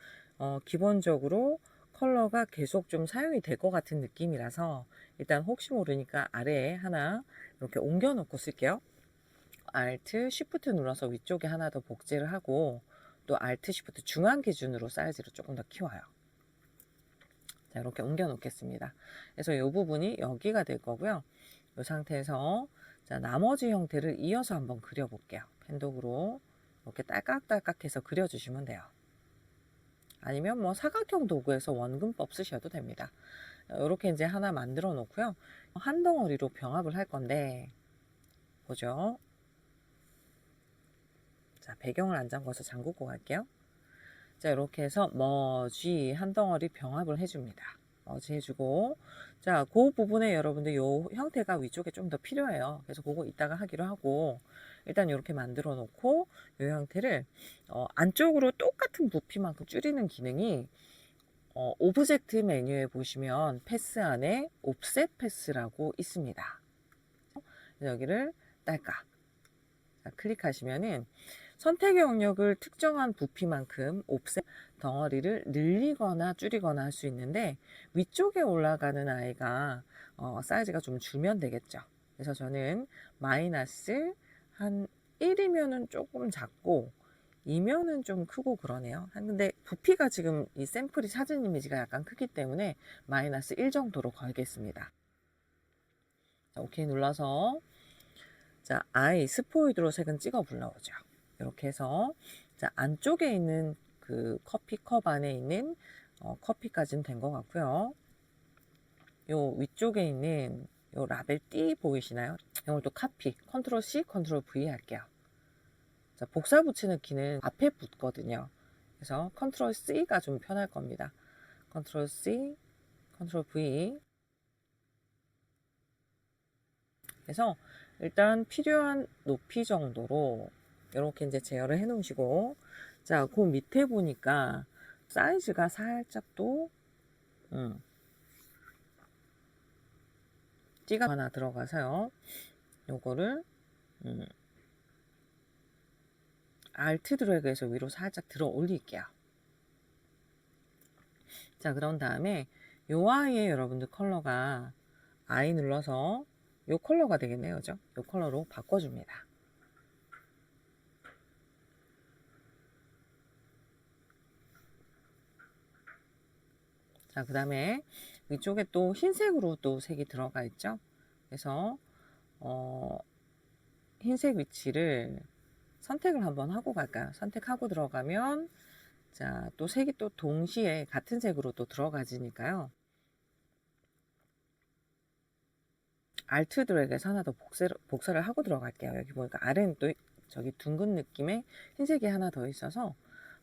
기본적으로 컬러가 계속 좀 사용이 될 것 같은 느낌이라서 일단 혹시 모르니까 아래에 하나 이렇게 옮겨 놓고 쓸게요. Alt, Shift 눌러서 위쪽에 하나 더 복제를 하고, 또 Alt, Shift 중앙 기준으로 사이즈를 조금 더 키워요. 자, 이렇게 옮겨 놓겠습니다. 그래서 이 부분이 여기가 될 거고요. 이 상태에서 자, 나머지 형태를 이어서 한번 그려볼게요. 펜독으로 이렇게 딸깍딸깍해서 그려주시면 돼요. 아니면 뭐 사각형 도구에서 원근법 쓰셔도 됩니다. 이렇게 이제 하나 만들어 놓고요. 한 덩어리로 병합을 할 건데, 보죠. 자, 배경을 안 잠궈서 잠그고 갈게요. 자, 이렇게 해서 머지 한 덩어리 병합을 해줍니다. 머지 해주고, 자, 그 부분에 여러분들 요 형태가 위쪽에 좀 더 필요해요. 그래서 그거 이따가 하기로 하고, 일단 이렇게 만들어 놓고 요 형태를 안쪽으로 똑같은 부피만큼 줄이는 기능이 오브젝트 메뉴에 보시면 패스 안에 옵셋 패스라고 있습니다. 여기를 딸까 자, 클릭하시면은 선택의 영역을 특정한 부피만큼 옵셋 덩어리를 늘리거나 줄이거나 할 수 있는데, 위쪽에 올라가는 아이가 사이즈가 좀 줄면 되겠죠. 그래서 저는 마이너스 한 1이면은 조금 작고 2면은 좀 크고 그러네요. 근데 부피가 지금 이 샘플이 사진 이미지가 약간 크기 때문에 마이너스 1 정도로 걸겠습니다. 자, 오케이 눌러서, 자, 아이 스포이드로 색은 찍어 불러오죠. 이렇게 해서, 자, 안쪽에 있는 그 커피컵 안에 있는 커피까지는 된 것 같고요. 요 위쪽에 있는 요 라벨 띠 보이시나요? 이걸 또 카피, 컨트롤 C, 컨트롤 V 할게요. 자, 복사 붙이는 키는 앞에 붙거든요. 그래서 컨트롤 C가 좀 편할 겁니다. 컨트롤 C, 컨트롤 V. 그래서 일단 필요한 높이 정도로 이렇게 이제 제어를 해 놓으시고, 자, 그 밑에 보니까 사이즈가 살짝 또 띠가 하나 들어가서요. 요거를 알트 드래그해서 위로 살짝 들어 올릴게요. 자, 그런 다음에 요 아이의 여러분들 컬러가 I 눌러서 요 컬러가 되겠네요. 그죠? 요 컬러로 바꿔줍니다. 자, 그 다음에 위쪽에 또 흰색으로 또 색이 들어가 있죠. 그래서 흰색 위치를 선택을 한번 하고 갈까요? 선택하고 들어가면, 자, 또 색이 또 동시에 같은 색으로 또 들어가지니까요. 알트 드래그에서 하나 더 복사를 하고 들어갈게요. 여기 보니까 아래는 또 저기 둥근 느낌의 흰색이 하나 더 있어서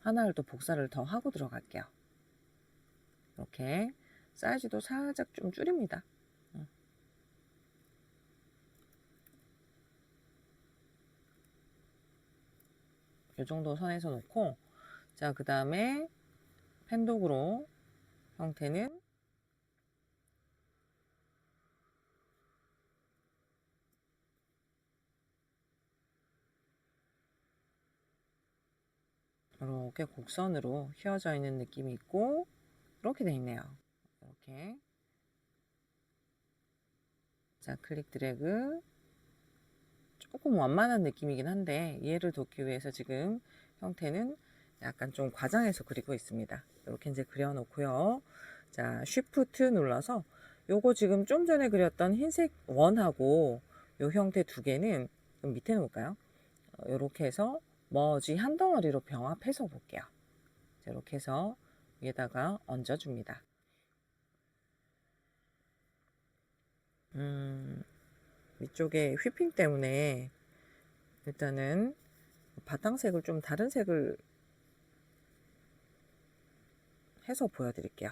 하나를 또 복사를 더 하고 들어갈게요. 이렇게 사이즈도 살짝 좀 줄입니다. 이 정도 선에서 놓고, 자, 그 다음에 펜독으로 형태는 이렇게 곡선으로 휘어져 있는 느낌이 있고, 이렇게 돼 있네요. 이렇게. 자, 클릭 드래그. 조금 완만한 느낌이긴 한데 이해를 돕기 위해서 지금 형태는 약간 좀 과장해서 그리고 있습니다. 이렇게 이제 그려놓고요. 자, 쉬프트 눌러서 요거 지금 좀 전에 그렸던 흰색 원하고 요 형태 두 개는 좀 밑에 놓을까요? 이렇게 해서 머지 한 덩어리로 병합해서 볼게요. 자, 이렇게 해서 위에다가 얹어줍니다. 위쪽에 휘핑 때문에 일단은 바탕색을 좀 다른 색을 해서 보여드릴게요.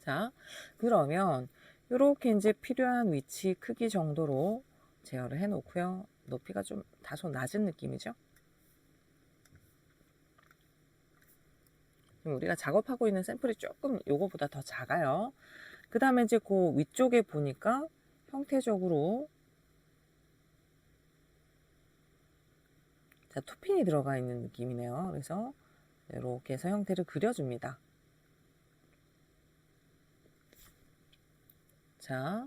자, 그러면 이렇게 이제 필요한 위치 크기 정도로 제어를 해 놓고요. 높이가 좀 다소 낮은 느낌이죠. 우리가 작업하고 있는 샘플이 조금 요거보다 더 작아요. 그 다음에 이제 그 위쪽에 보니까 형태적으로, 자, 토핑이 들어가 있는 느낌이네요. 그래서 이렇게 해서 형태를 그려줍니다. 자,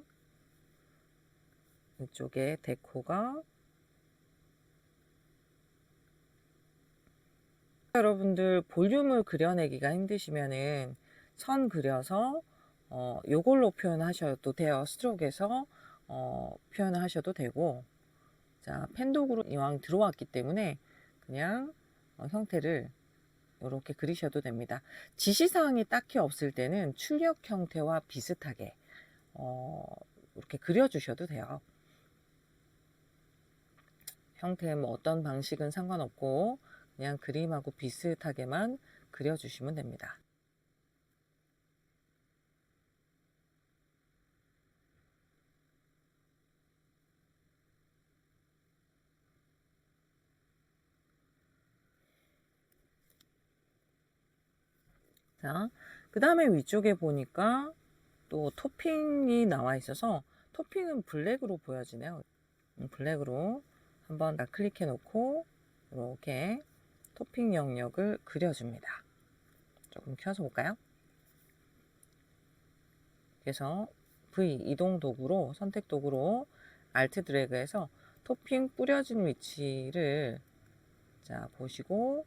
이쪽에 데코가, 여러분들 볼륨을 그려내기가 힘드시면은 선 그려서 요걸로 표현하셔도 돼요. 스트로크에서 표현을 하셔도 되고, 자, 펜독으로 이왕 들어왔기 때문에 그냥 형태를 이렇게 그리셔도 됩니다. 지시사항이 딱히 없을 때는 출력 형태와 비슷하게 이렇게 그려주셔도 돼요. 형태 뭐 어떤 방식은 상관없고 그냥 그림하고 비슷하게만 그려주시면 됩니다. 자, 그 다음에 위쪽에 보니까 또 토핑이 나와 있어서 토핑은 블랙으로 보여지네요. 블랙으로 한번 다 클릭해 놓고 이렇게 토핑 영역을 그려줍니다. 조금 켜서 볼까요? 그래서 V 이동 도구로 선택 도구로 Alt 드래그해서 토핑 뿌려진 위치를 자 보시고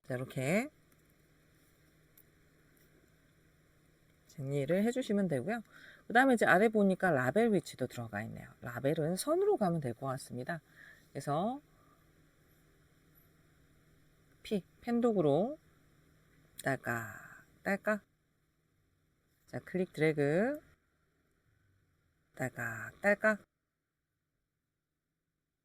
자 이렇게 정리를 해주시면 되고요. 그 다음에 이제 아래 보니까 라벨 위치도 들어가 있네요. 라벨은 선으로 가면 될 것 같습니다. 그래서 펜 도구로 딸깍 자 클릭 드래그 딸깍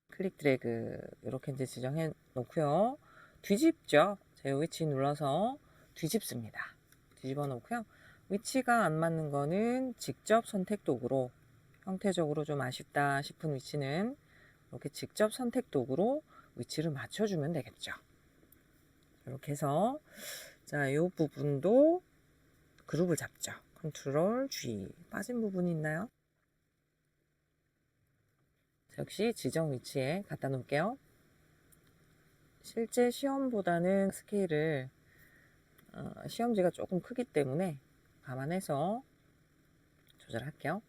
클릭 드래그 이렇게 이제 지정해 놓고요. 뒤집죠. 자, 이 위치 눌러서 뒤집습니다. 뒤집어 놓고요. 위치가 안 맞는 거는 직접 선택 도구로 형태적으로 좀 아쉽다 싶은 위치는 이렇게 직접 선택 도구로 위치를 맞춰주면 되겠죠. 이렇게 해서 자, 이 부분도 그룹을 잡죠. 컨트롤 G 빠진 부분이 있나요? 역시 지정 위치에 갖다 놓을게요. 실제 시험보다는 스케일을 시험지가 조금 크기 때문에 감안해서 조절할게요.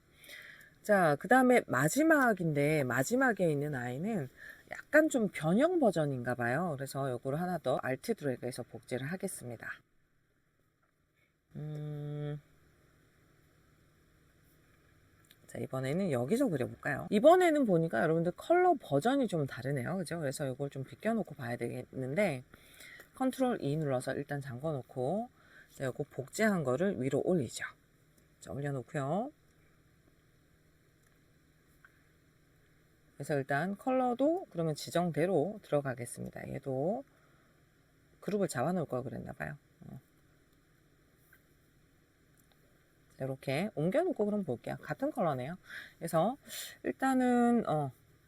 자, 그 다음에 마지막인데 마지막에 있는 아이는 약간 좀 변형 버전인가 봐요. 그래서 이거를 하나 더 Alt 드래그해서 복제를 하겠습니다. 자, 이번에는 여기서 그려볼까요? 이번에는 보니까 여러분들 컬러 버전이 좀 다르네요. 그죠? 그래서 이걸 좀 비껴놓고 봐야 되겠는데 컨트롤 E 눌러서 일단 잠궈 놓고 자, 이거 복제한 거를 위로 올리죠. 자, 올려놓고요. 그래서 일단 컬러도 그러면 지정대로 들어가겠습니다. 얘도 그룹을 잡아 놓을 걸 그랬나 봐요. 이렇게 옮겨 놓고 그럼 볼게요. 같은 컬러네요. 그래서 일단은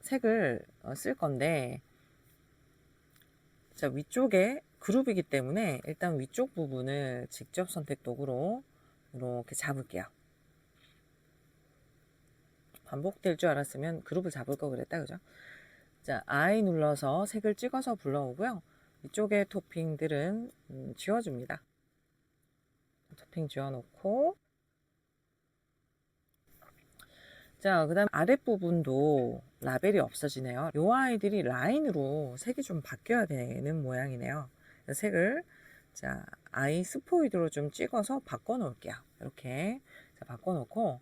색을 쓸 건데 자, 위쪽에 그룹이기 때문에 일단 위쪽 부분을 직접 선택 도구로 이렇게 잡을게요. 반복될 줄 알았으면 그룹을 잡을 거 그랬다, 그죠? 자, I 눌러서 색을 찍어서 불러오고요. 이쪽에 토핑들은 지워줍니다. 토핑 지워놓고 자, 그 다음 아랫부분도 라벨이 없어지네요. 요 아이들이 라인으로 색이 좀 바뀌어야 되는 모양이네요. 색을 자, 아이 스포이드로 좀 찍어서 바꿔 놓을게요. 이렇게 자, 바꿔 놓고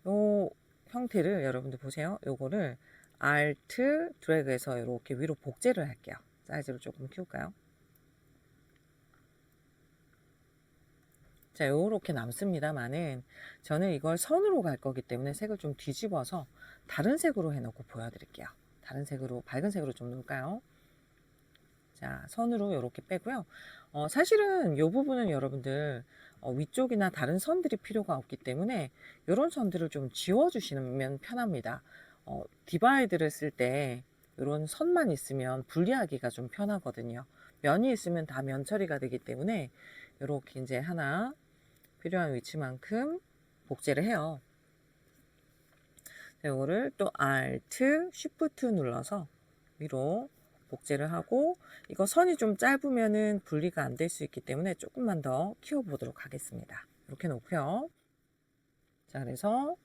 요 형태를 여러분들 보세요. 요거를 Alt 드래그해서 이렇게 위로 복제를 할게요. 사이즈를 조금 키울까요? 자, 요렇게 남습니다만은 저는 이걸 선으로 갈 거기 때문에 색을 좀 뒤집어서 다른 색으로 해놓고 보여드릴게요. 다른 색으로, 밝은 색으로 좀 놓을까요? 자, 선으로 이렇게 빼고요. 사실은 이 부분은 여러분들 위쪽이나 다른 선들이 필요가 없기 때문에 이런 선들을 좀 지워주시면 편합니다. 디바이드를 쓸 때 이런 선만 있으면 분리하기가 좀 편하거든요. 면이 있으면 다 면 처리가 되기 때문에 이렇게 이제 하나 필요한 위치만큼 복제를 해요. 이거를 또 Alt, Shift 눌러서 위로 복제를 하고 이거 선이 좀 짧으면은 분리가 안 될 수 있기 때문에 조금만 더 키워보도록 하겠습니다. 이렇게 놓고요. 자, 그래서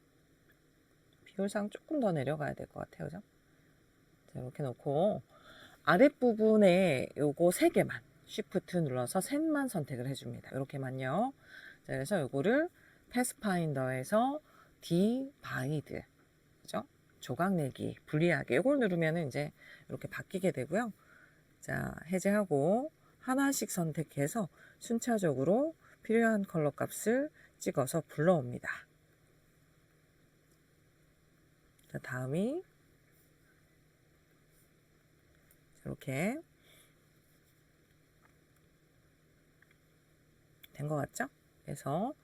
비율상 조금 더 내려가야 될 것 같아요. 그죠? 자, 이렇게 놓고 아랫부분에 요거 3개만 Shift 눌러서 셋만 선택을 해줍니다. 이렇게만요. 자, 그래서 요거를 패스파인더에서 디바이드 그죠? 조각내기, 분리하기 이걸 누르면 이제 이렇게 바뀌게 되고요. 자, 해제하고 하나씩 선택해서 순차적으로 필요한 컬러 값을 찍어서 불러옵니다. 자, 다음이 이렇게 된 것 같죠? 그래서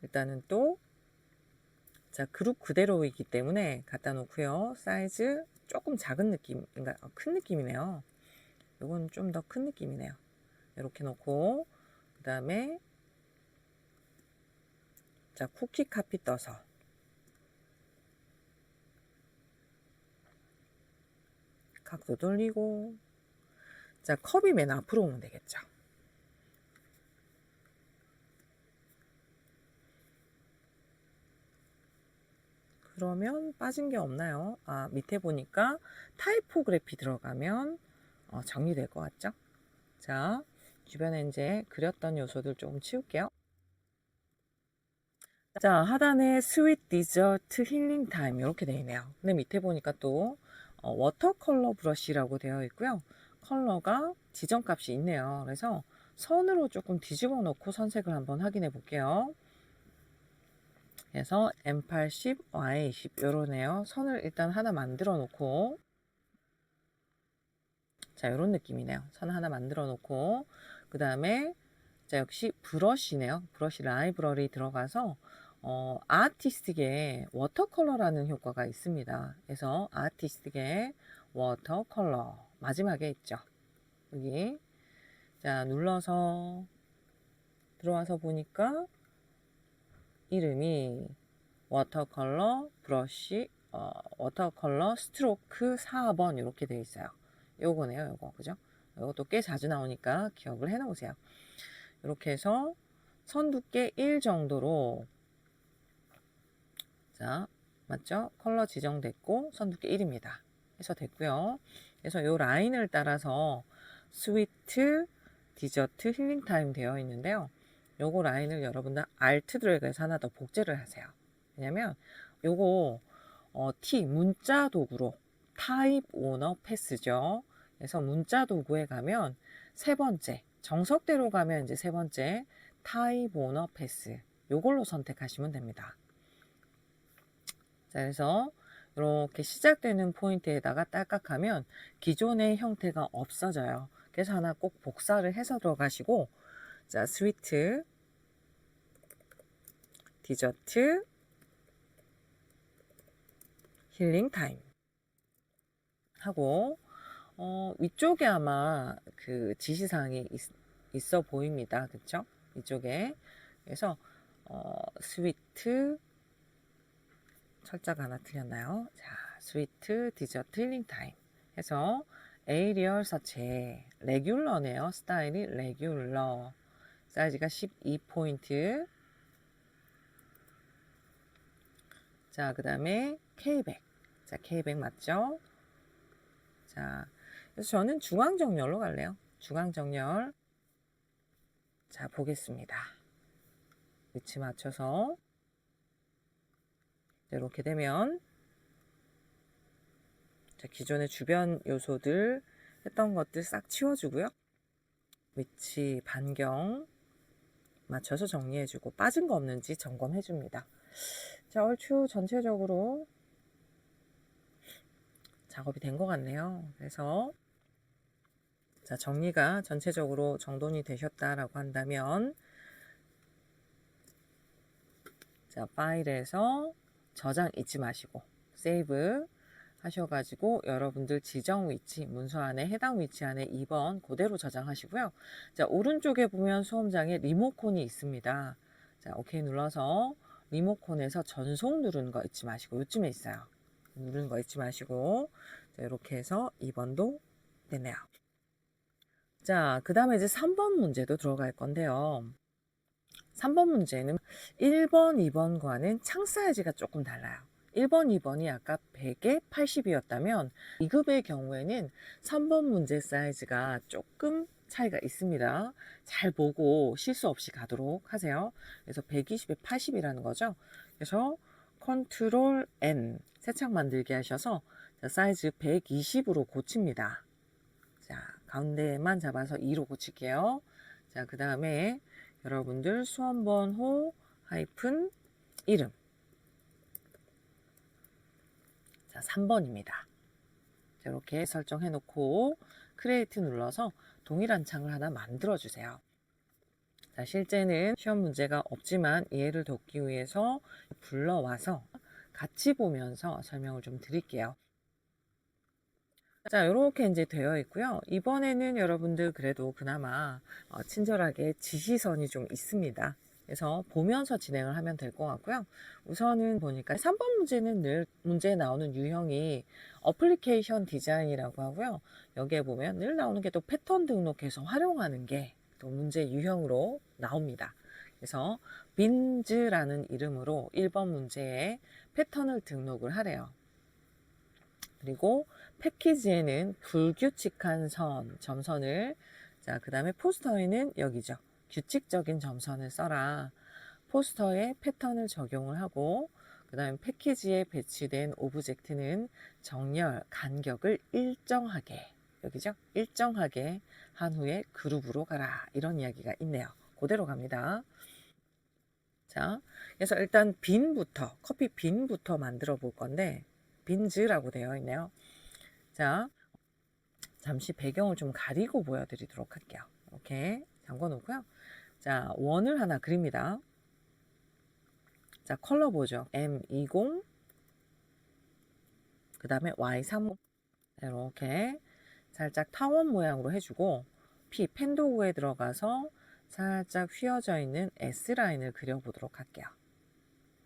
일단은 또 자, 그룹 그대로이기 때문에 갖다 놓고요. 사이즈 조금 작은 느낌, 그러니까 큰 느낌이네요. 이건 좀 더 큰 느낌이네요. 이렇게 놓고 그 다음에 자, 쿠키 카피 떠서 각도 돌리고, 자, 컵이 맨 앞으로 오면 되겠죠. 그러면 빠진 게 없나요? 아, 밑에 보니까 타이포그래피 들어가면 정리될 것 같죠? 자, 주변에 이제 그렸던 요소들 조금 치울게요. 자, 하단에 스윗 디저트 힐링 타임 이렇게 되어 있네요. 근데 밑에 보니까 또 워터 컬러 브러쉬라고 되어 있고요. 컬러가 지정값이 있네요. 그래서 선으로 조금 뒤집어 놓고 선색을 한번 확인해 볼게요. 그래서 M80, Y20 요러네요. 선을 일단 하나 만들어 놓고, 자, 요런 느낌이네요. 선 하나 만들어 놓고, 그 다음에 자, 역시 브러쉬네요. 브러쉬 라이브러리 들어가서 아티스틱의 워터컬러라는 효과가 있습니다. 그래서 아티스틱의 워터컬러 마지막에 있죠. 여기 자, 눌러서 들어와서 보니까 이름이 워터컬러 브러쉬 워터컬러 스트로크 4번 이렇게 되어 있어요. 요거네요. 요거 그죠? 이것도 꽤 자주 나오니까 기억을 해 놓으세요. 이렇게 해서 선 두께 1 정도로, 자, 맞죠? 컬러 지정됐고 선 두께 1입니다. 해서 됐고요. 그래서 요 라인을 따라서 스위트 디저트 힐링 타임 되어 있는데요. 요거 라인을 여러분들 알트 드래그해서 하나 더 복제를 하세요. 왜냐면 요거 T 문자 도구로 타입 오너 패스죠. 그래서 문자 도구에 가면 세 번째, 정석대로 가면 이제 세 번째 타입 오너 패스 요걸로 선택하시면 됩니다. 자, 그래서 이렇게 시작되는 포인트에다가 딸깍하면 기존의 형태가 없어져요. 그래서 하나 꼭 복사를 해서 들어가시고, 자, 스위트 디저트 힐링 타임 하고 위쪽에 아마 그 지시사항이 있어 보입니다. 그쵸? 이쪽에. 그래서 스위트 철자가 하나 틀렸나요? 자, 스위트 디저트 힐링 타임 해서 에이리얼 서체 레귤러네요. 스타일이 레귤러, 사이즈가 12포인트. 자, 그 다음에 K100. 자, K100 맞죠? 자, 그래서 저는 중앙정렬로 갈래요. 중앙정렬. 자, 보겠습니다. 위치 맞춰서 이렇게 되면, 자, 기존의 주변 요소들 했던 것들 싹 치워주고요. 위치 반경 맞춰서 정리해주고 빠진 거 없는지 점검해줍니다. 자, 얼추 전체적으로 작업이 된 것 같네요. 그래서 자, 정리가 전체적으로 정돈이 되셨다라고 한다면, 자, 파일에서 저장 잊지 마시고 세이브 하셔가지고 여러분들 지정 위치, 문서 안에 해당 위치 안에 2번 그대로 저장하시고요. 자, 오른쪽에 보면 수험장에 리모컨이 있습니다. 자, 오케이 눌러서 리모컨에서 전송 누르는 거 잊지 마시고, 요쯤에 있어요. 누르는 거 잊지 마시고, 자, 이렇게 해서 2번도 됐네요. 자, 그 다음에 이제 3번 문제도 들어갈 건데요. 3번 문제는 1번, 2번과는 창 사이즈가 조금 달라요. 1번, 2번이 아까 100에 80이었다면 2급의 경우에는 3번 문제 사이즈가 조금 차이가 있습니다. 잘 보고 실수 없이 가도록 하세요. 그래서 120에 80이라는 거죠. 그래서 컨트롤 N 새 창 만들게 하셔서 사이즈 120으로 고칩니다. 자, 가운데만 잡아서 2로 고칠게요. 자, 그 다음에 여러분들 수험번호 하이픈 이름, 자, 3번입니다. 이렇게 설정해 놓고 크리에이트 눌러서 동일한 창을 하나 만들어 주세요. 자, 실제는 시험 문제가 없지만 이해를 돕기 위해서 불러와서 같이 보면서 설명을 좀 드릴게요. 자, 이렇게 이제 되어 있고요. 이번에는 여러분들 그래도 그나마 친절하게 지시선이 좀 있습니다. 그래서 보면서 진행을 하면 될 것 같고요. 우선은 보니까 3번 문제는 늘 문제에 나오는 유형이 어플리케이션 디자인이라고 하고요. 여기에 보면 늘 나오는 게 또 패턴 등록해서 활용하는 게 또 문제 유형으로 나옵니다. 그래서 빈즈라는 이름으로 1번 문제에 패턴을 등록을 하래요. 그리고 패키지에는 불규칙한 선, 점선을, 자, 그 다음에 포스터에는 여기죠. 규칙적인 점선을 써라. 포스터에 패턴을 적용을 하고, 그 다음에 패키지에 배치된 오브젝트는 정렬, 간격을 일정하게, 여기죠? 일정하게 한 후에 그룹으로 가라. 이런 이야기가 있네요. 그대로 갑니다. 자, 그래서 일단 빈부터, 커피 빈부터 만들어 볼 건데, 빈즈라고 되어 있네요. 자, 잠시 배경을 좀 가리고 보여드리도록 할게요. 이렇게 잠궈 놓고요. 자, 원을 하나 그립니다. 자, 컬러 보죠. M20, 그 다음에 Y30. 이렇게 살짝 타원 모양으로 해주고, P, 펜 도구에 들어가서 살짝 휘어져 있는 S라인을 그려보도록 할게요.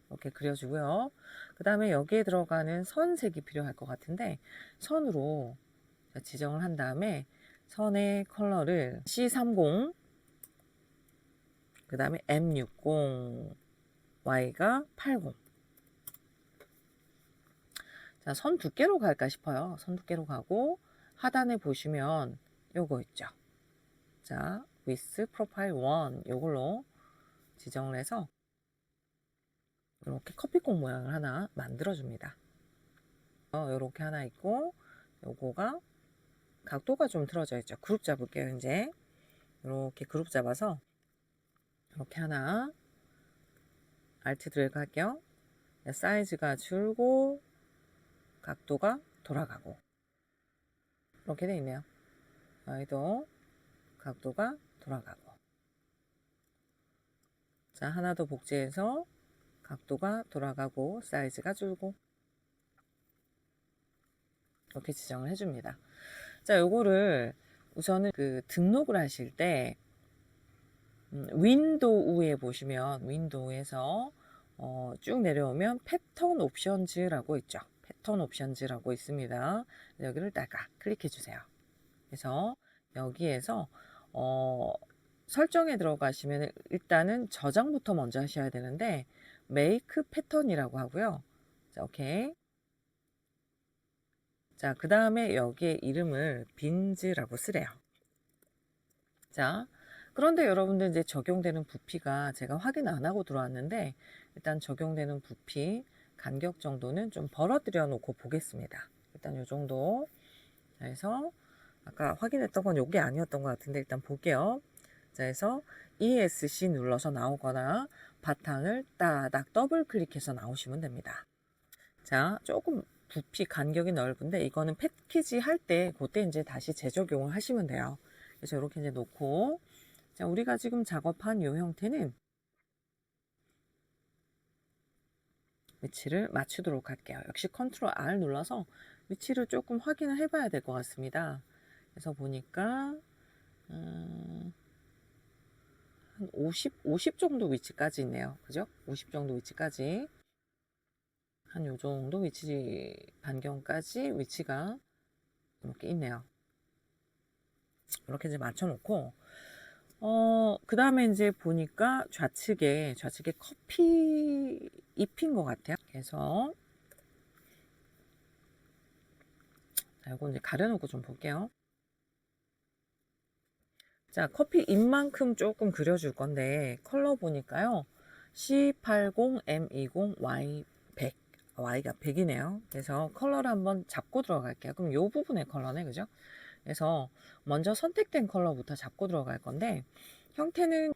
이렇게 그려주고요. 그 다음에 여기에 들어가는 선색이 필요할 것 같은데, 선으로 지정을 한 다음에 선의 컬러를 C30, 그 다음에 M60, Y가 80. 자, 선 두께로 갈까 싶어요. 선 두께로 가고 하단에 보시면 요거 있죠. 자, with profile 1 요걸로 지정을 해서 이렇게 커피콩 모양을 하나 만들어 줍니다. 요렇게 하나 있고 요거가 각도가 좀 틀어져 있죠. 그룹 잡을게요. 이제 이렇게 그룹 잡아서 이렇게 하나 알트 드래그 할게요. 사이즈가 줄고 각도가 돌아가고 이렇게 돼 있네요. 여기도 각도가 돌아가고, 자, 하나 더 복제해서 각도가 돌아가고 사이즈가 줄고 이렇게 지정을 해줍니다. 자, 요거를 우선은 그 등록을 하실 때 윈도우에 보시면 윈도우에서 쭉 내려오면 패턴 옵션즈라고 있죠. 패턴 옵션즈라고 있습니다. 여기를 따가 클릭해 주세요. 그래서 여기에서 설정에 들어가시면 일단은 저장부터 먼저 하셔야 되는데 메이크 패턴이라고 하고요. 자, 오케이. 자, 그 다음에 여기에 이름을 빈즈라고 쓰래요. 자, 그런데 여러분들 이제 적용되는 부피가 제가 확인 안 하고 들어왔는데 일단 적용되는 부피 간격 정도는 좀 벌어들여 놓고 보겠습니다. 일단 요 정도. 자, 해서 아까 확인했던 건 요게 아니었던 것 같은데 일단 볼게요. 자, 해서 ESC 눌러서 나오거나 바탕을 따닥 더블 클릭해서 나오시면 됩니다. 자, 조금 부피 간격이 넓은데 이거는 패키지 할 때 그때 이제 다시 재적용을 하시면 돼요. 그래서 이렇게 이제 놓고, 자, 우리가 지금 작업한 이 형태는 위치를 맞추도록 할게요. 역시 컨트롤 R 눌러서 위치를 조금 확인을 해봐야 될 것 같습니다. 그래서 보니까 한 50 정도 위치까지 있네요. 그죠? 50 정도 위치까지. 한 요 정도 위치 반경까지 위치가 이렇게 있네요. 이렇게 이제 맞춰놓고, 그 다음에 이제 보니까 좌측에 커피 잎인 것 같아요. 그래서, 자, 이거 이제 가려놓고 좀 볼게요. 자, 커피 잎만큼 조금 그려줄 건데, 컬러 보니까요. C80, M20, Y100. Y가 100이네요. 그래서 컬러를 한번 잡고 들어갈게요. 그럼 이 부분의 컬러네, 그죠? 그래서 먼저 선택된 컬러부터 잡고 들어갈 건데, 형태는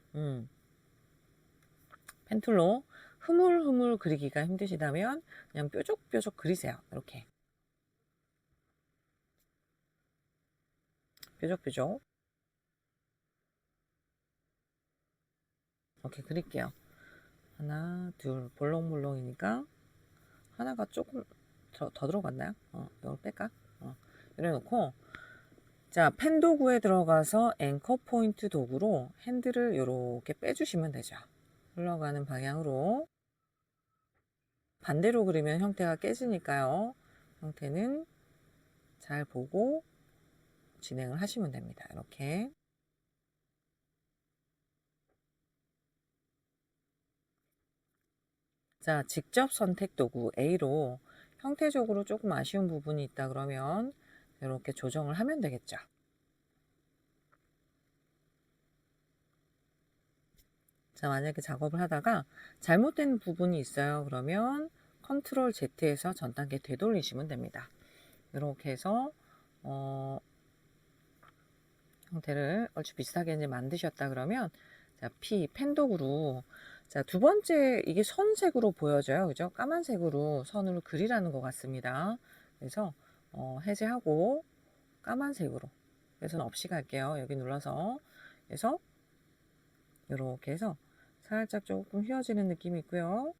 펜툴로 흐물흐물 그리기가 힘드시다면 그냥 뾰족뾰족 그리세요. 이렇게 뾰족뾰족 이렇게 그릴게요. 하나, 둘, 볼록볼록이니까 하나가 조금 더 들어갔나요? 이걸 뺄까? 이래 놓고, 자, 펜 도구에 들어가서 앵커 포인트 도구로 핸들을 이렇게 빼주시면 되죠. 흘러가는 방향으로 반대로 그리면 형태가 깨지니까요. 형태는 잘 보고 진행을 하시면 됩니다. 이렇게. 자, 직접 선택 도구 A로 형태적으로 조금 아쉬운 부분이 있다 그러면 이렇게 조정을 하면 되겠죠. 자, 만약에 작업을 하다가 잘못된 부분이 있어요. 그러면 컨트롤 Z에서 전 단계 되돌리시면 됩니다. 이렇게 해서 형태를 얼추 비슷하게 이제 만드셨다 그러면 자, 펜도구로 자, 두 번째 이게 선색으로 보여져요. 그죠? 까만색으로 선을 그리라는 것 같습니다. 그래서 해제하고 까만색으로 그래서 없이 갈게요. 여기 눌러서 그래서 이렇게 해서 살짝 조금 휘어지는 느낌이 있고요.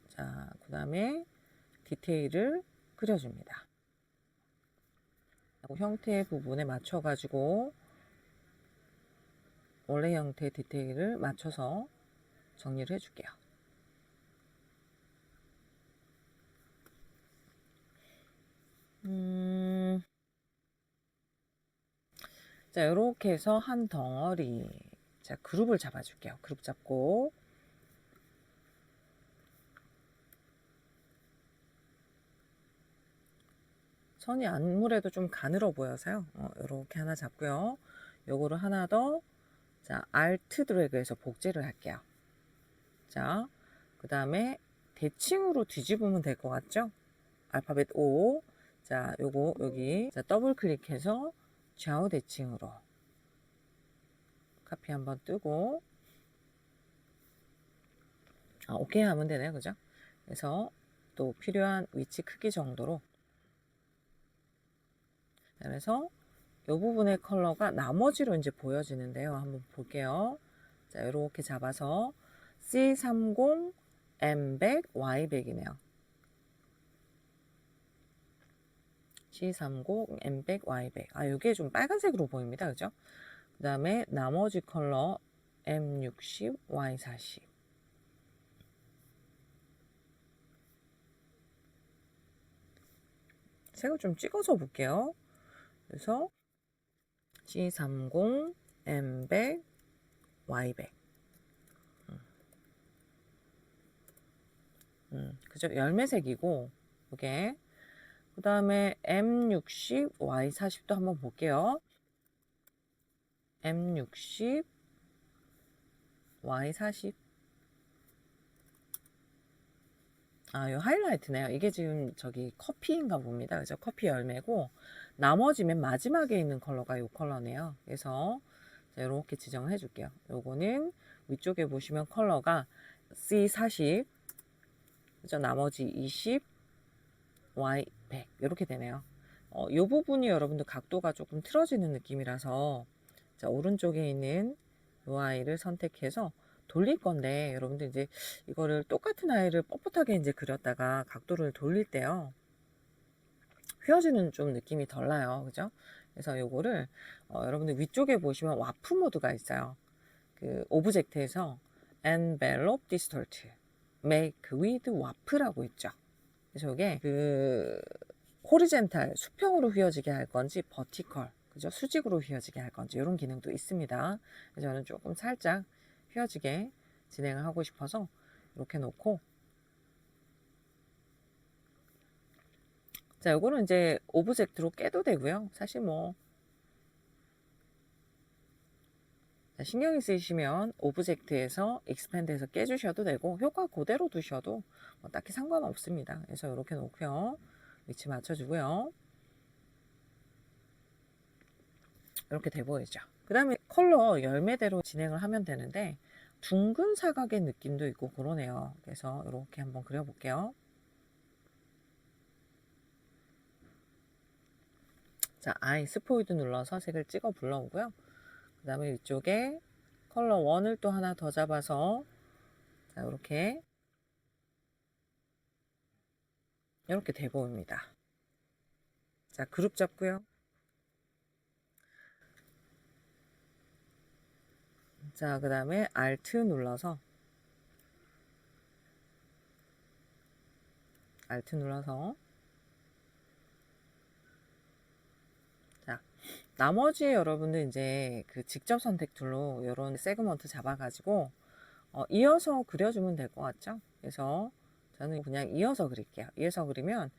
자, 그 다음에 디테일을 그려줍니다. 형태 부분에 맞춰가지고 원래 형태 디테일을 맞춰서 정리를 해줄게요. 자, 이렇게 해서 한 덩어리. 자, 그룹을 잡아줄게요. 그룹 잡고. 선이 아무래도 좀 가늘어 보여서요. 이렇게 하나 잡고요. 요거를 하나 더. 자, Alt 드래그해서 복제를 할게요. 자, 그 다음에 대칭으로 뒤집으면 될 것 같죠? 알파벳 O. 자, 요거 여기 자, 더블 클릭해서 좌우 대칭으로 카피 한번 뜨고 오케이 하면 되네요. 그죠? 그래서 또 필요한 위치 크기 정도로 그래서 이 부분의 컬러가 나머지로 이제 보여지는데요. 한번 볼게요. 자, 이렇게 잡아서 C30 M100 Y100이네요. C30 M100 Y100. 이게 좀 빨간색으로 보입니다. 그죠? 그 다음에 나머지 컬러 M60 Y40. 색을 좀 찍어서 볼게요. 그래서 C30 M100 Y100. 그죠? 열매색이고, 이게. 그 다음에 M60 Y40도 한번 볼게요. M60 Y40. 요 하이라이트네요. 이게 지금 저기 커피인가 봅니다. 그죠? 커피 열매고, 나머지 맨 마지막에 있는 컬러가 이 컬러네요. 그래서 이렇게 지정을 해줄게요. 요거는 위쪽에 보시면 컬러가 C40, 그죠? 나머지 20, Y100 이렇게 되네요. 이 부분이 여러분들 각도가 조금 틀어지는 느낌이라서 자, 오른쪽에 있는 이 아이를 선택해서 돌릴 건데 여러분들 이제 이거를 똑같은 아이를 뻣뻣하게 이제 그렸다가 각도를 돌릴 때요 휘어지는 좀 느낌이 덜 나요. 그죠? 그래서 요거를 여러분들 위쪽에 보시면 와프 모드가 있어요. 그 오브젝트에서 envelope distort make with 와프라고 있죠. 그래서 이게 그 호리젠탈 수평으로 휘어지게 할 건지 버티컬 그죠? 수직으로 휘어지게 할 건지 이런 기능도 있습니다. 그래서 저는 조금 살짝 휘어지게 진행을 하고 싶어서 이렇게 놓고 자, 요거는 이제 오브젝트로 깨도 되고요. 사실 뭐 자, 신경이 쓰이시면 오브젝트에서 익스펜드해서 깨주셔도 되고 효과 그대로 두셔도 뭐 딱히 상관없습니다. 그래서 이렇게 놓고요. 위치 맞춰주고요. 이렇게 돼 보이죠. 그 다음에 컬러 열매대로 진행을 하면 되는데 둥근 사각의 느낌도 있고 그러네요. 그래서 이렇게 한번 그려볼게요. 자, 스포이드 눌러서 색을 찍어 불러오고요. 그 다음에 이쪽에 컬러 1을 또 하나 더 잡아서 자, 이렇게 돼 보입니다. 자, 그룹 잡고요. 자, 그 다음에 Alt 눌러서 자, 나머지 여러분들 이제 그 직접 선택 툴로 이런 세그먼트 잡아가지고 이어서 그려주면 될 것 같죠? 그래서 저는 그냥 이어서 그릴게요. 이어서 그리면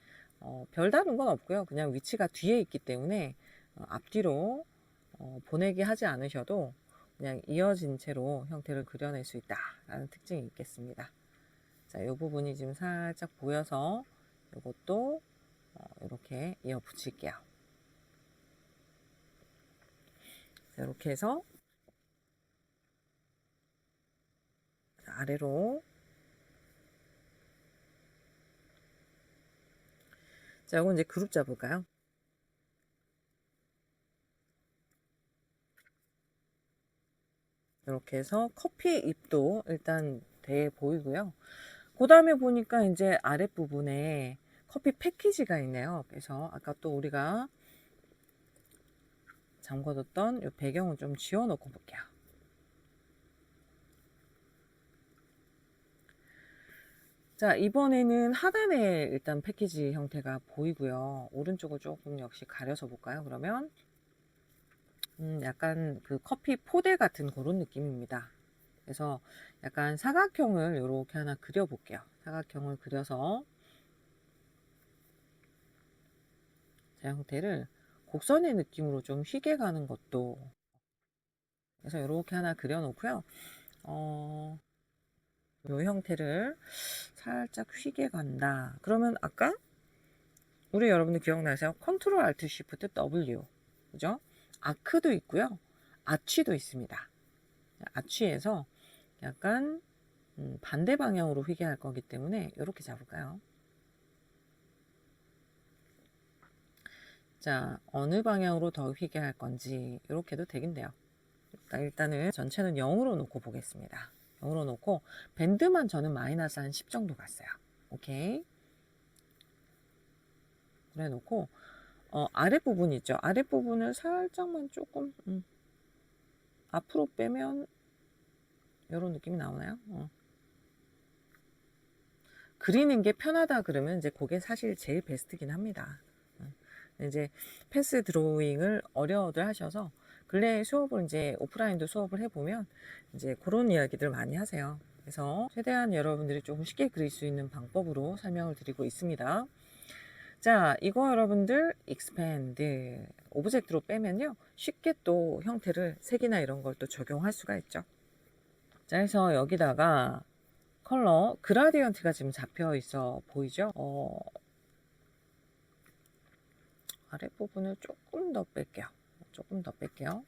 별다른 건 없고요. 그냥 위치가 뒤에 있기 때문에 앞뒤로 보내기 하지 않으셔도 그냥 이어진 채로 형태를 그려낼 수 있다라는 특징이 있겠습니다. 자, 이 부분이 지금 살짝 보여서 이것도 이렇게 이어 붙일게요. 자, 이렇게 해서 아래로. 자, 이건 이제 그룹 잡을까요? 이렇게 해서 커피 잎도 일단 돼 보이고요. 그 다음에 보니까 이제 아랫부분에 커피 패키지가 있네요. 그래서 아까 또 우리가 잠궈뒀던 이 배경을 좀 지워놓고 볼게요. 자, 이번에는 하단에 일단 패키지 형태가 보이고요. 오른쪽을 조금 역시 가려서 볼까요? 그러면 약간 그 커피 포대 같은 그런 느낌입니다. 그래서 약간 사각형을 이렇게 하나 그려볼게요. 사각형을 그려서 제 형태를 곡선의 느낌으로 좀 휘게 가는 것도, 그래서 이렇게 하나 그려놓고요. 이 형태를 살짝 휘게 간다. 그러면 아까 우리 여러분들 기억나세요? 컨트롤 알트 쉬프트 W, 그죠? 아크도 있고요. 아치도 있습니다. 아치에서 약간 반대 방향으로 휘게 할 거기 때문에 이렇게 잡을까요? 자, 어느 방향으로 더 휘게 할 건지 이렇게도 되긴 돼요. 일단은 전체는 0으로 놓고 보겠습니다. 0으로 놓고 밴드만 저는 마이너스 한 10 정도 갔어요. 오케이. 그래 놓고 아랫부분 있죠. 아랫부분을 살짝만 조금 앞으로 빼면 이런 느낌이 나오나요? 그리는 게 편하다 그러면 이제 그게 사실 제일 베스트긴 합니다. 이제 패스 드로잉을 어려워들 하셔서 근래 수업을 이제 오프라인도 수업을 해보면 이제 그런 이야기들 많이 하세요. 그래서 최대한 여러분들이 조금 쉽게 그릴 수 있는 방법으로 설명을 드리고 있습니다. 자, 이거 여러분들 익스팬드 오브젝트로 빼면요 쉽게 또 형태를 색이나 이런 걸 또 적용할 수가 있죠. 자, 그래서 여기다가 컬러 그라디언트가 지금 잡혀 있어 보이죠? 아랫부분을 조금 더 뺄게요. 조금 더 뺄게요.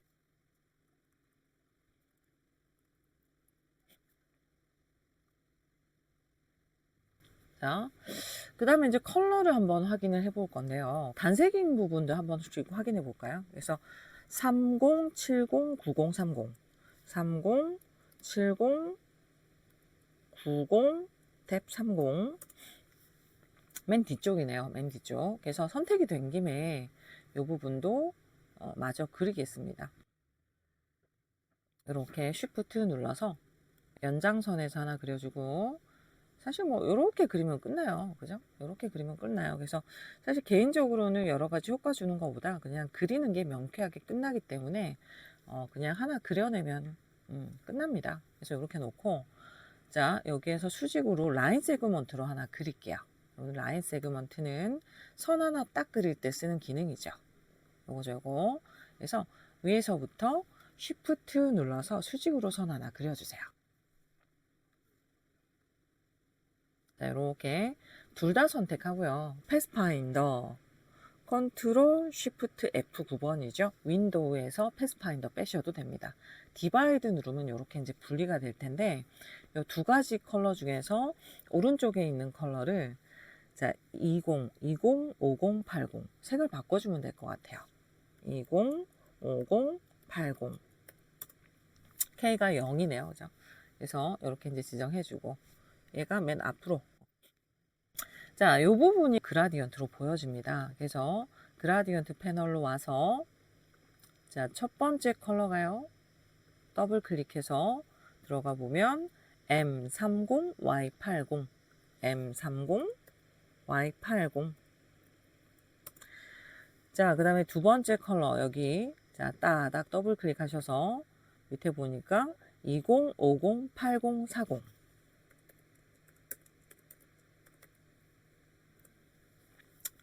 자, 그 다음에 이제 컬러를 한번 확인을 해볼 건데요. 단색인 부분도 한번 확인해 볼까요? 그래서 30, 70, 90, 30 30, 70, 90, 탭 30 맨 뒤쪽이네요. 맨 뒤쪽. 그래서 선택이 된 김에 이 부분도 마저 그리겠습니다. 이렇게 쉬프트 눌러서 연장선에서 하나 그려주고 사실 뭐 이렇게 그리면 끝나요. 그죠? 이렇게 그리면 끝나요. 그래서 사실 개인적으로는 여러 가지 효과 주는 것보다 그냥 그리는 게 명쾌하게 끝나기 때문에 그냥 하나 그려내면 끝납니다. 그래서 이렇게 놓고 자, 여기에서 수직으로 라인 세그먼트로 하나 그릴게요. 라인 세그먼트는 선 하나 딱 그릴 때 쓰는 기능이죠. 요거. 그래서 위에서부터 쉬프트 눌러서 수직으로 선 하나 그려주세요. 자, 이렇게 둘 다 선택하고요. 패스파인더 컨트롤 쉬프트 F 9번이죠. 윈도우에서 패스파인더 빼셔도 됩니다. 디바이드 누르면 이렇게 이제 분리가 될 텐데 이 두 가지 컬러 중에서 오른쪽에 있는 컬러를 자 20, 50, 80 색을 바꿔주면 될 것 같아요. 20, 50, 80 K가 0이네요. 그죠? 그래서 이렇게 이제 지정해주고 얘가 맨 앞으로 자, 이 부분이 그라디언트로 보여집니다. 그래서 그라디언트 패널로 와서 자, 첫 번째 컬러가요. 더블 클릭해서 들어가 보면 M30Y80, M30Y80. 자, 그 다음에 두 번째 컬러 여기 자, 따닥 더블 클릭하셔서 밑에 보니까 20, 50, 80, 40.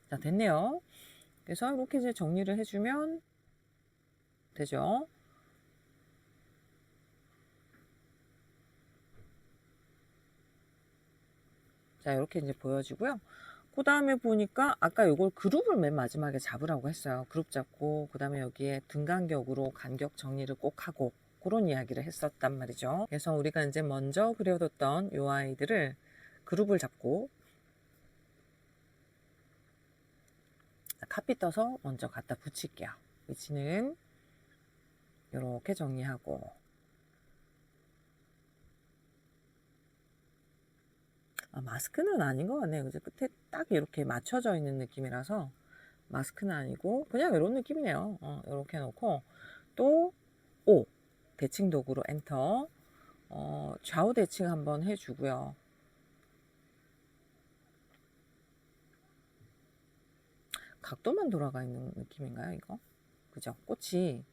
자, 됐네요. 그래서 이렇게 이제 정리를 해주면 되죠. 자, 이렇게 이제 보여지고요. 그 다음에 보니까 아까 요걸 그룹을 맨 마지막에 잡으라고 했어요. 그룹 잡고 그 다음에 여기에 등간격으로 간격 정리를 꼭 하고 그런 이야기를 했었단 말이죠. 그래서 우리가 이제 먼저 그려뒀던 요 아이들을 그룹을 잡고 카피 떠서 먼저 갖다 붙일게요. 위치는 이렇게 정리하고 마스크는 아닌 것 같네요. 그죠? 끝에 딱 이렇게 맞춰져 있는 느낌이라서 마스크는 아니고 그냥 이런 느낌이네요. 이렇게 놓고 또 O 대칭 도구로 엔터 좌우 대칭 한번 해주고요. 각도만 돌아가 있는 느낌인가요, 이거? 그죠? 꽃이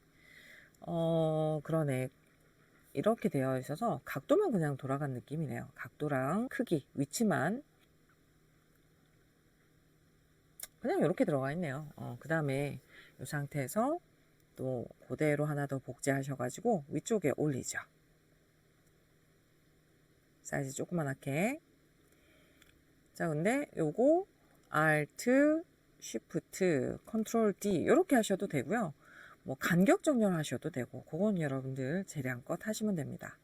그러네. 이렇게 되어 있어서 각도만 그냥 돌아간 느낌이네요. 각도랑 크기, 위치만 그냥 이렇게 들어가 있네요. 그 다음에 이 상태에서 또 그대로 하나 더 복제하셔가지고 위쪽에 올리죠. 사이즈 조그만하게. 자, 근데 요거 Alt, Shift, Ctrl D 이렇게 하셔도 되고요. 뭐 간격 정렬하셔도 되고 그건 여러분들 재량껏 하시면 됩니다.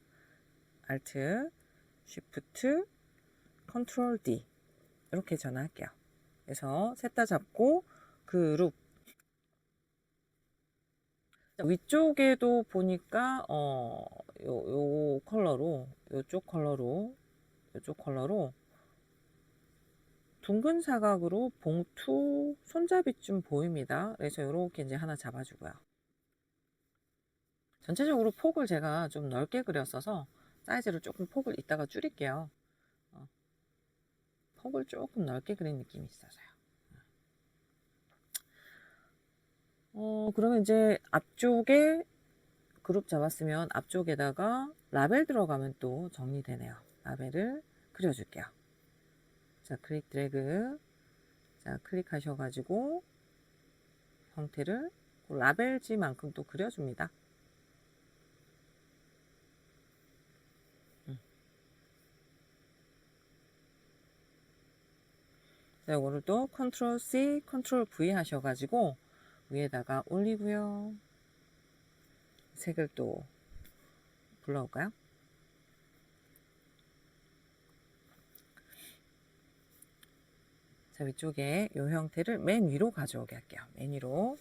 Alt, Shift, Ctrl D 이렇게 전화할게요. 그래서 셋 다 잡고 그룹 위쪽에도 보니까 요 컬러로 요쪽 컬러로 둥근 사각으로 봉투 손잡이쯤 보입니다. 그래서 이렇게 이제 하나 잡아주고요. 전체적으로 폭을 제가 좀 넓게 그렸어서 사이즈를 조금 폭을 이따가 줄일게요. 폭을 조금 넓게 그린 느낌이 있어서요. 그러면 이제 앞쪽에 그룹 잡았으면 앞쪽에다가 라벨 들어가면 또 정리되네요. 라벨을 그려줄게요. 자, 클릭 드래그. 자, 클릭하셔가지고 형태를 라벨지만큼 또 그려줍니다. 자, 이거를 또 컨트롤 C, 컨트롤 V 하셔가지고 위에다가 올리고요. 색을 또 불러올까요? 자, 위쪽에 이 형태를 맨 위로 가져오게 할게요. 맨 위로.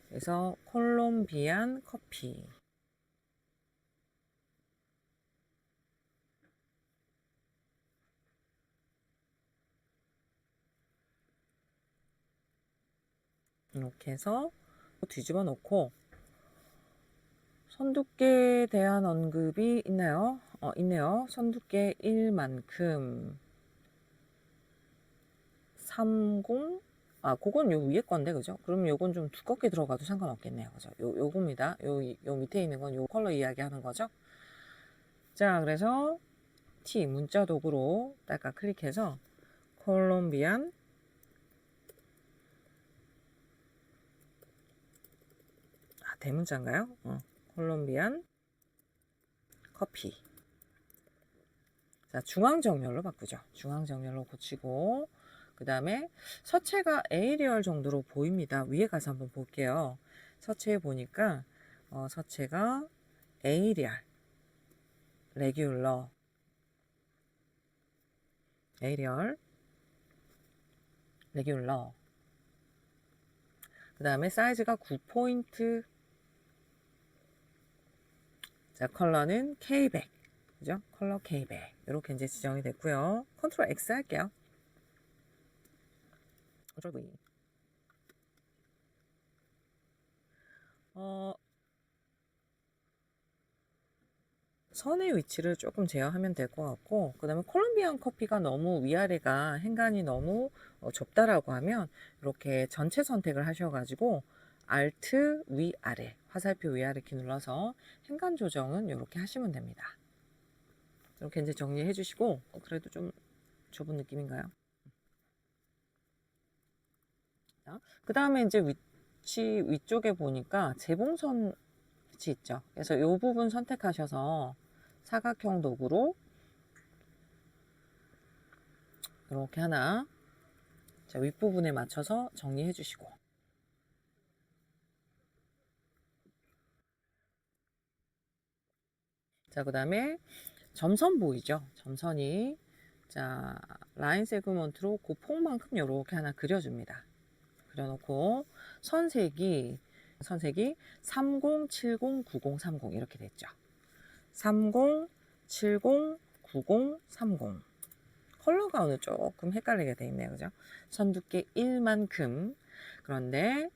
그래서 콜롬비안 커피. 이렇게 해서 뒤집어 놓고 선두께에 대한 언급이 있나요? 있네요. 선두께 1만큼 30 그건 요 위에 건데 그죠? 그럼 요건 좀 두껍게 들어가도 상관없겠네요. 그죠? 요겁니다. 요 밑에 있는 건 요 컬러 이야기하는 거죠. 자, 그래서 T 문자 도구로 딱딱 클릭해서 콜롬비안 대문자인가요? 콜롬비안 커피. 자, 중앙 정렬로 바꾸죠. 중앙 정렬로 고치고 그 다음에 서체가 에이리얼 정도로 보입니다. 위에 가서 한번 볼게요. 서체에 보니까 서체가 에이리얼, 레귤러, 에이리얼, 레귤러. 그 다음에 사이즈가 9포인트. 자, 컬러는 K100. 그죠? 컬러 K100. 이렇게 이제 지정이 됐고요. 컨트롤 X 할게요. 컨트롤 V. 선의 위치를 조금 제어하면 될 것 같고, 그 다음에 콜롬비안 커피가 너무 위아래가 행간이 너무 좁다라고 하면 이렇게 전체 선택을 하셔가지고 Alt 위아래, 화살표 위아래 키 눌러서 행간 조정은 이렇게 하시면 됩니다. 이렇게 이제 정리해 주시고, 그래도 좀 좁은 느낌인가요? 그 다음에 이제 위치 위쪽에 보니까 재봉선 위치 있죠. 그래서 이 부분 선택하셔서 사각형 도구로 이렇게 하나, 자, 윗부분에 맞춰서 정리해 주시고, 자, 그 다음에 점선 보이죠? 점선이, 자, 라인 세그먼트로 그 폭만큼 이렇게 하나 그려줍니다. 그려놓고 선색이 30, 70, 90, 30 이렇게 됐죠. 30, 70, 90, 30. 컬러가 오늘 조금 헷갈리게 돼 있네요. 그죠? 선 두께 1만큼. 그런데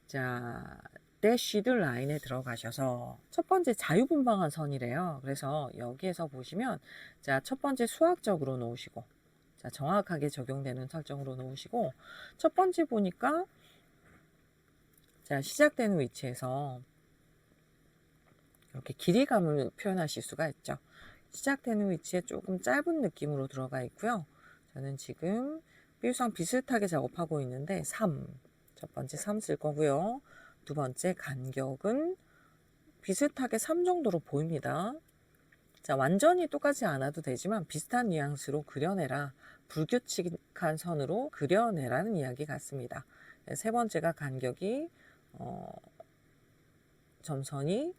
자, 대쉬드 라인에 들어가셔서 첫 번째 자유분방한 선이래요. 그래서 여기에서 보시면 자, 첫 번째 수학적으로 놓으시고, 자, 정확하게 적용되는 설정으로 놓으시고, 첫 번째 보니까 자, 시작되는 위치에서 이렇게 길이감을 표현하실 수가 있죠. 시작되는 위치에 조금 짧은 느낌으로 들어가 있고요. 저는 지금 비율상 비슷하게 작업하고 있는데 3, 첫 번째 3 쓸 거고요. 두 번째 간격은 비슷하게 3 정도로 보입니다. 자, 완전히 똑같지 않아도 되지만 비슷한 뉘앙스로 그려내라. 불규칙한 선으로 그려내라는 이야기 같습니다. 세 번째가 간격이 점선이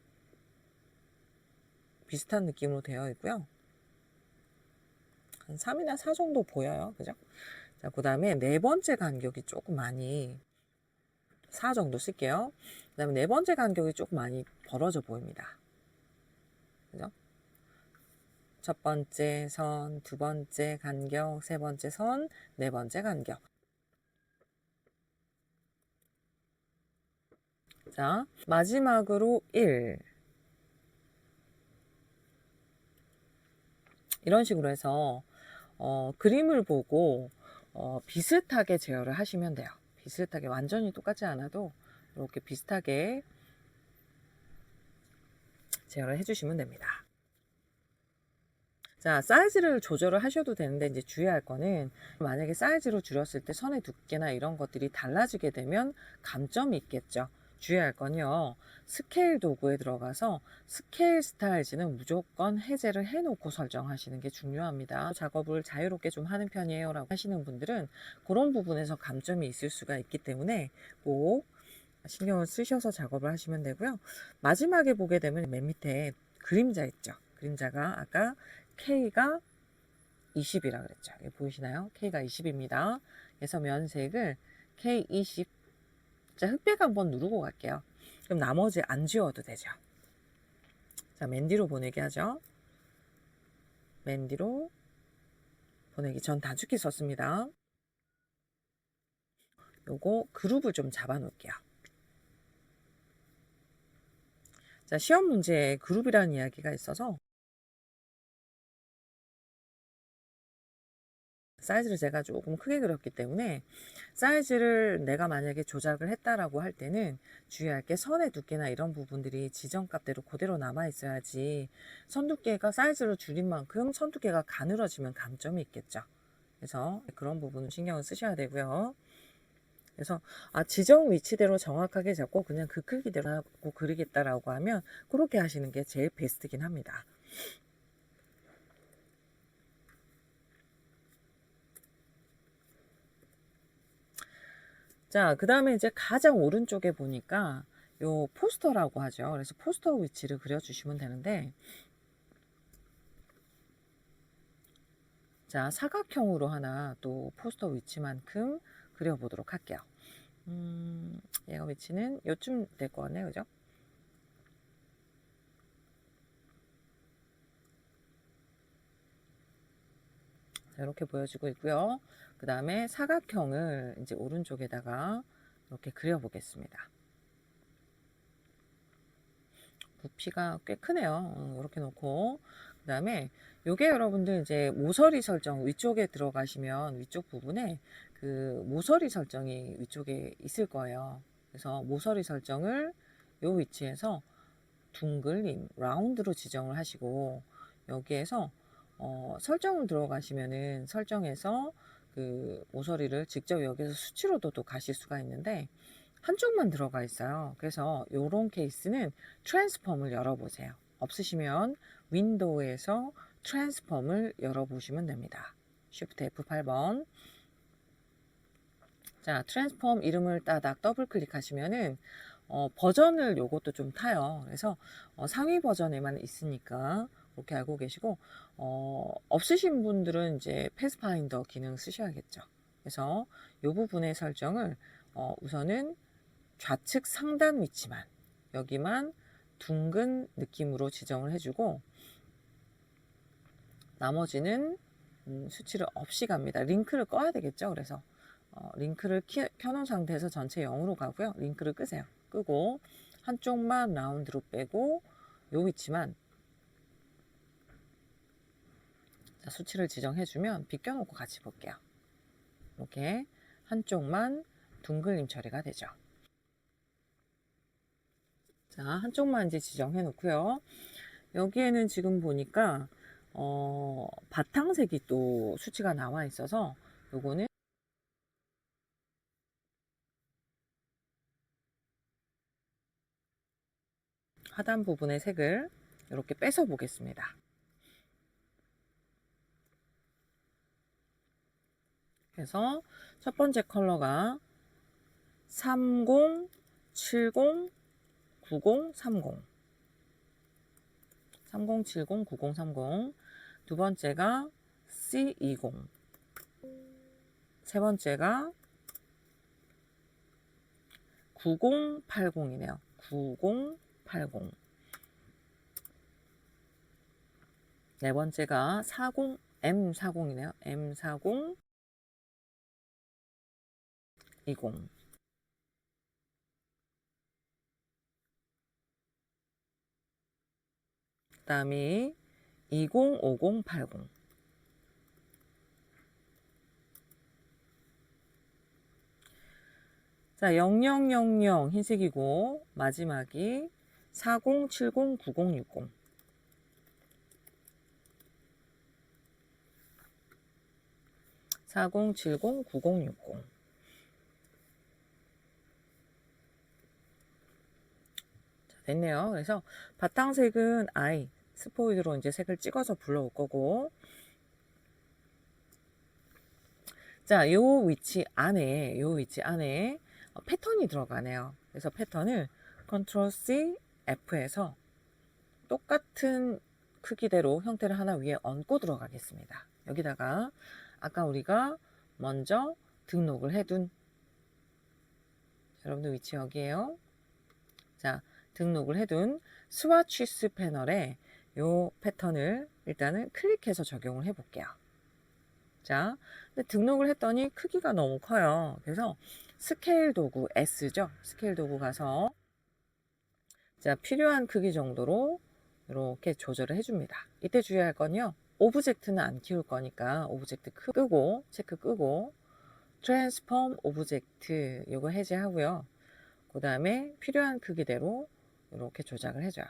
비슷한 느낌으로 되어 있고요. 한 3이나 4 정도 보여요. 그죠? 자, 그 다음에 네 번째 간격이 조금 많이 4 정도 쓸게요. 그 다음에 네 번째 간격이 조금 많이 벌어져 보입니다. 그죠? 첫 번째 선, 두 번째 간격, 세 번째 선, 네 번째 간격. 자, 마지막으로 1. 이런 식으로 해서 그림을 보고 비슷하게 제어를 하시면 돼요. 비슷하게 완전히 똑같지 않아도 이렇게 비슷하게 제어를 해주시면 됩니다. 자, 사이즈를 조절을 하셔도 되는데 이제 주의할 거는 만약에 사이즈로 줄였을 때 선의 두께나 이런 것들이 달라지게 되면 감점이 있겠죠. 주의할 건요. 스케일 도구에 들어가서 스케일 스타일즈는 무조건 해제를 해놓고 설정하시는 게 중요합니다. 작업을 자유롭게 좀 하는 편이에요 라고 하시는 분들은 그런 부분에서 감점이 있을 수가 있기 때문에 꼭 신경을 쓰셔서 작업을 하시면 되고요. 마지막에 보게 되면 맨 밑에 그림자 있죠. 그림자가 아까 K가 20이라 그랬죠. 여기 보이시나요? K가 20입니다. 그래서 면색을 K20. 자, 흑백 한번 누르고 갈게요. 그럼 나머지 안 지워도 되죠. 자, 맨디로 보내기 하죠. 맨디로 보내기. 전 단축키 썼습니다. 요거 그룹을 좀 잡아 놓을게요. 자, 시험 문제에 그룹이라는 이야기가 있어서 사이즈를 제가 조금 크게 그렸기 때문에 사이즈를 내가 만약에 조작을 했다라고 할 때는 주의할 게 선의 두께나 이런 부분들이 지정값대로 그대로 남아 있어야지 선 두께가 사이즈를 줄인 만큼 선 두께가 가늘어지면 감점이 있겠죠. 그래서 그런 부분은 신경을 쓰셔야 되고요. 그래서 지정 위치대로 정확하게 잡고 그냥 그 크기대로 하고 그리겠다라고 하면 그렇게 하시는 게 제일 베스트긴 합니다. 자, 그 다음에 이제 가장 오른쪽에 보니까 요 포스터라고 하죠. 그래서 포스터 위치를 그려주시면 되는데, 자, 사각형으로 하나 또 포스터 위치만큼 그려보도록 할게요. 얘가 위치는 요쯤 될 것 같네요. 그죠? 자, 이렇게 보여지고 있고요. 그 다음에 사각형을 이제 오른쪽에다가 이렇게 그려보겠습니다. 부피가 꽤 크네요. 이렇게 놓고 그 다음에 요게 여러분들 이제 모서리 설정 위쪽에 들어가시면 위쪽 부분에 그 모서리 설정이 위쪽에 있을 거예요. 그래서 모서리 설정을 요 위치에서 둥글림 라운드로 지정을 하시고 여기에서 설정을 들어가시면은 설정에서 그 모서리를 직접 여기서 수치로도 또 가실 수가 있는데 한쪽만 들어가 있어요. 그래서 요런 케이스는 트랜스폼을 열어보세요. 없으시면 윈도우에서 트랜스폼을 열어보시면 됩니다. Shift F8번. 자, 트랜스폼 이름을 따닥 더블 클릭하시면은 버전을 요것도 좀 타요. 그래서 상위 버전에만 있으니까 그렇게 알고 계시고 없으신 분들은 이제 패스파인더 기능 쓰셔야겠죠. 그래서 요 부분의 설정을 우선은 좌측 상단 위치만 여기만 둥근 느낌으로 지정을 해주고 나머지는 수치를 없이 갑니다. 링크를 꺼야 되겠죠. 그래서 링크를 켜놓은 상태에서 전체 0으로 가고요. 링크를 끄세요. 끄고 한쪽만 라운드로 빼고 요 위치만 자, 수치를 지정해주면 비껴놓고 같이 볼게요. 이렇게 한쪽만 둥글림 처리가 되죠. 자, 한쪽만 이제 지정해 놓고요. 여기에는 지금 보니까 바탕색이 또 수치가 나와 있어서 요거는 하단 부분의 색을 이렇게 빼서 보겠습니다. 그래서 첫 번째 컬러가 30, 70, 90, 30 30, 70, 90, 30 두 번째가 C20 세 번째가 9080이네요. 9080 네 번째가 40 M40이네요. M40 20 그 다음에 205080 자 0000 흰색이고 마지막이 4070 9060 4070 9060 자, 됐네요. 그래서 바탕색은 I 스포이드로 이제 색을 찍어서 불러올 거고 자, 요 위치 안에 패턴이 들어가네요. 그래서 패턴을 Ctrl C F에서 똑같은 크기대로 형태를 하나 위에 얹고 들어가겠습니다. 여기다가 아까 우리가 먼저 등록을 해둔 여러분들 위치 여기에요. 자, 등록을 해둔 스와치스 패널에 요 패턴을 일단은 클릭해서 적용을 해 볼게요. 자, 근데 등록을 했더니 크기가 너무 커요. 그래서 스케일 도구 S죠. 스케일 도구 가서 자, 필요한 크기 정도로 이렇게 조절을 해줍니다. 이때 주의할 건요. 오브젝트는 안 키울 거니까 오브젝트 끄고 체크 끄고 트랜스폼 오브젝트 이거 해제하고요. 그 다음에 필요한 크기대로 이렇게 조작을 해줘요.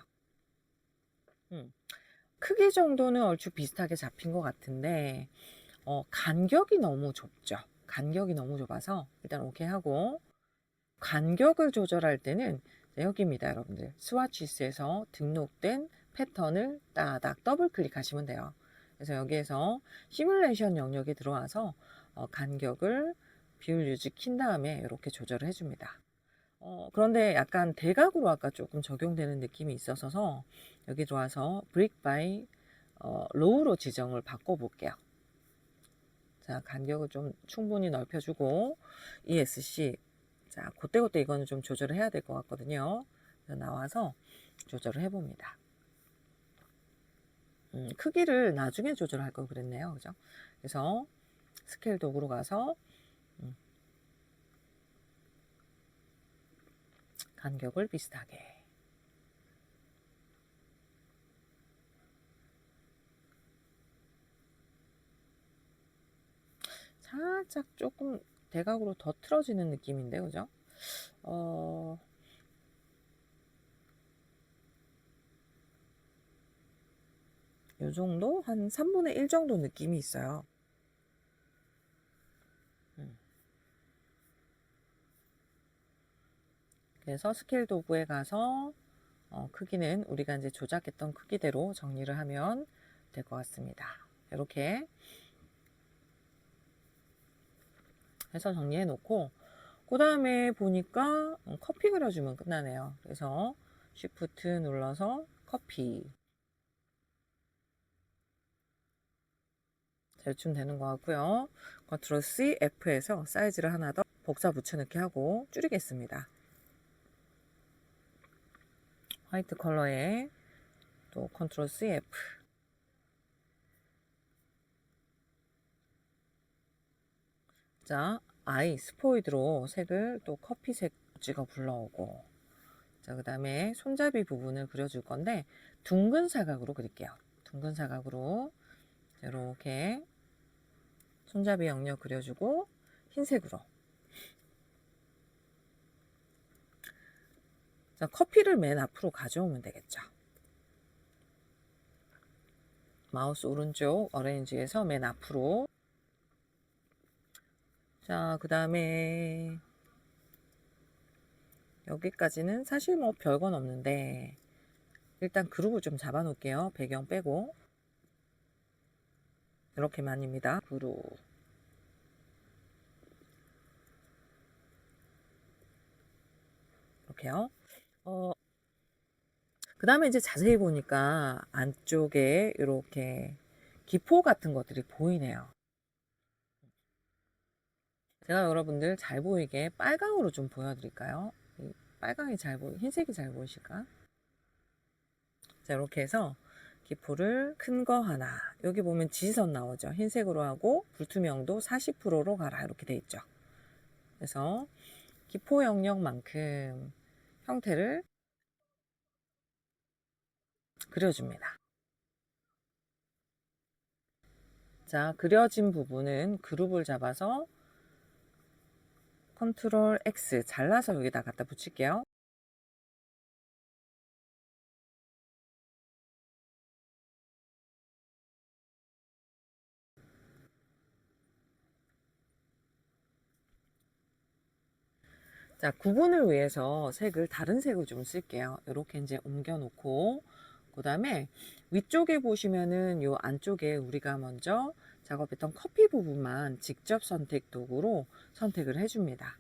크기 정도는 얼추 비슷하게 잡힌 것 같은데 간격이 너무 좁죠. 간격이 너무 좁아서 일단 오케이 하고 간격을 조절할 때는 여기입니다. 여러분들 스와치스에서 등록된 패턴을 따닥 더블 클릭하시면 돼요. 그래서 여기에서 시뮬레이션 영역에 들어와서 간격을 비율 유지 킨 다음에 이렇게 조절을 해줍니다. 그런데 약간 대각으로 아까 조금 적용되는 느낌이 있어서 여기 들어와서 브릭 바이 로우로 지정을 바꿔볼게요. 자, 간격을 좀 충분히 넓혀주고 ESC 자, 그때 이거는 좀 조절을 해야 될 것 같거든요. 그래서 나와서 조절을 해봅니다. 크기를 나중에 조절할 걸 그랬네요. 그죠? 그래서 스케일 도구로 가서 간격을 비슷하게 살짝 조금 대각으로 더 틀어지는 느낌인데, 그죠? 요 정도? 한 3분의 1 정도 느낌이 있어요. 그래서 스케일 도구에 가서 크기는 우리가 이제 조작했던 크기대로 정리를 하면 될 것 같습니다. 이렇게 해서 정리해 놓고, 그 다음에 보니까 커피 그려주면 끝나네요. 그래서 Shift 눌러서 커피. 대충 되는 것 같고요. Ctrl C, F에서 사이즈를 하나 더 복사 붙여넣기 하고 줄이겠습니다. 화이트 컬러에 또 Ctrl C, F. 자, 아이 스포이드로 색을 또 커피색 찍어 불러오고, 자, 그 다음에 손잡이 부분을 그려줄 건데 둥근 사각으로 그릴게요. 둥근 사각으로 이렇게 손잡이 영역 그려주고 흰색으로. 자, 커피를 맨 앞으로 가져오면 되겠죠. 마우스 오른쪽 어레인지에서 맨 앞으로. 자, 그 다음에 여기까지는 사실 뭐 별건 없는데 일단 그룹을 좀 잡아 놓을게요. 배경 빼고. 이렇게만입니다. 그룹. 이렇게요. 그 다음에 이제 자세히 보니까 안쪽에 이렇게 기포 같은 것들이 보이네요. 제가 여러분들 잘 보이게 빨강으로 좀 보여드릴까요? 빨강이 흰색이 잘 보이실까? 자, 이렇게 해서 기포를 큰 거 하나. 여기 보면 지지선 나오죠. 흰색으로 하고 불투명도 40%로 가라. 이렇게 돼 있죠. 그래서 기포 영역만큼 형태를 그려줍니다. 자, 그려진 부분은 그룹을 잡아서 컨트롤 X 잘라서 여기다 갖다 붙일게요. 자, 구분을 위해서 색을 다른 색을 좀 쓸게요. 이렇게 이제 옮겨 놓고, 그 다음에 위쪽에 보시면은 요 안쪽에 우리가 먼저 작업했던 커피 부분만 직접 선택 도구로 선택을 해줍니다.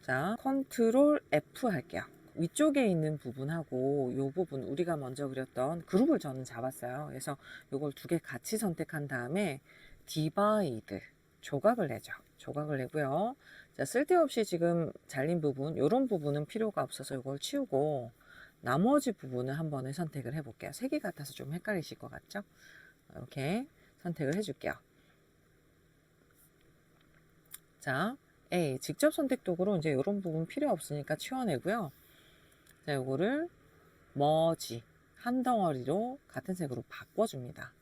자, 컨트롤 F 할게요. 위쪽에 있는 부분하고 요 부분 우리가 먼저 그렸던 그룹을 저는 잡았어요. 그래서 요걸 두 개 같이 선택한 다음에 디바이드 조각을 내죠. 조각을 내고요. 자, 쓸데없이 지금 잘린 부분, 요런 부분은 필요가 없어서 이걸 치우고 나머지 부분을 한 번에 선택을 해볼게요. 색이 같아서 좀 헷갈리실 것 같죠? 이렇게 선택을 해줄게요. 자, A 직접 선택 도구로 이제 이런 부분 필요 없으니까 치워내고요. 자, 요거를 머지 한 덩어리로 같은 색으로 바꿔줍니다.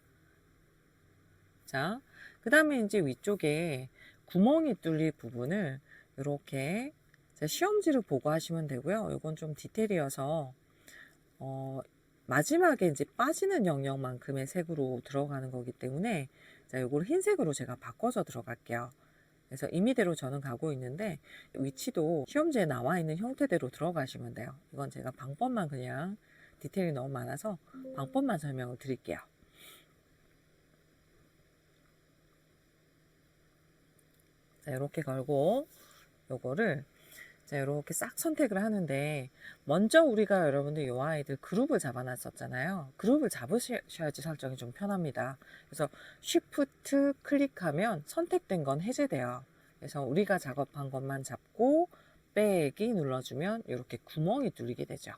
자, 그 다음에 이제 위쪽에 구멍이 뚫릴 부분을 이렇게 시험지를 보고 하시면 되고요. 이건 좀 디테일이어서 마지막에 이제 빠지는 영역만큼의 색으로 들어가는 거기 때문에 자, 요걸 흰색으로 제가 바꿔서 들어갈게요. 그래서 임의대로 저는 가고 있는데 위치도 시험지에 나와 있는 형태대로 들어가시면 돼요. 이건 제가 방법만 그냥 디테일이 너무 많아서 방법만 설명을 드릴게요. 자, 이렇게 걸고 요거를 자, 이렇게 싹 선택을 하는데 먼저 우리가 여러분들 요 아이들 그룹을 잡아놨었잖아요. 그룹을 잡으셔야지 설정이 좀 편합니다. 그래서 Shift 클릭하면 선택된 건 해제돼요. 그래서 우리가 작업한 것만 잡고 빼기 눌러주면 이렇게 구멍이 뚫리게 되죠.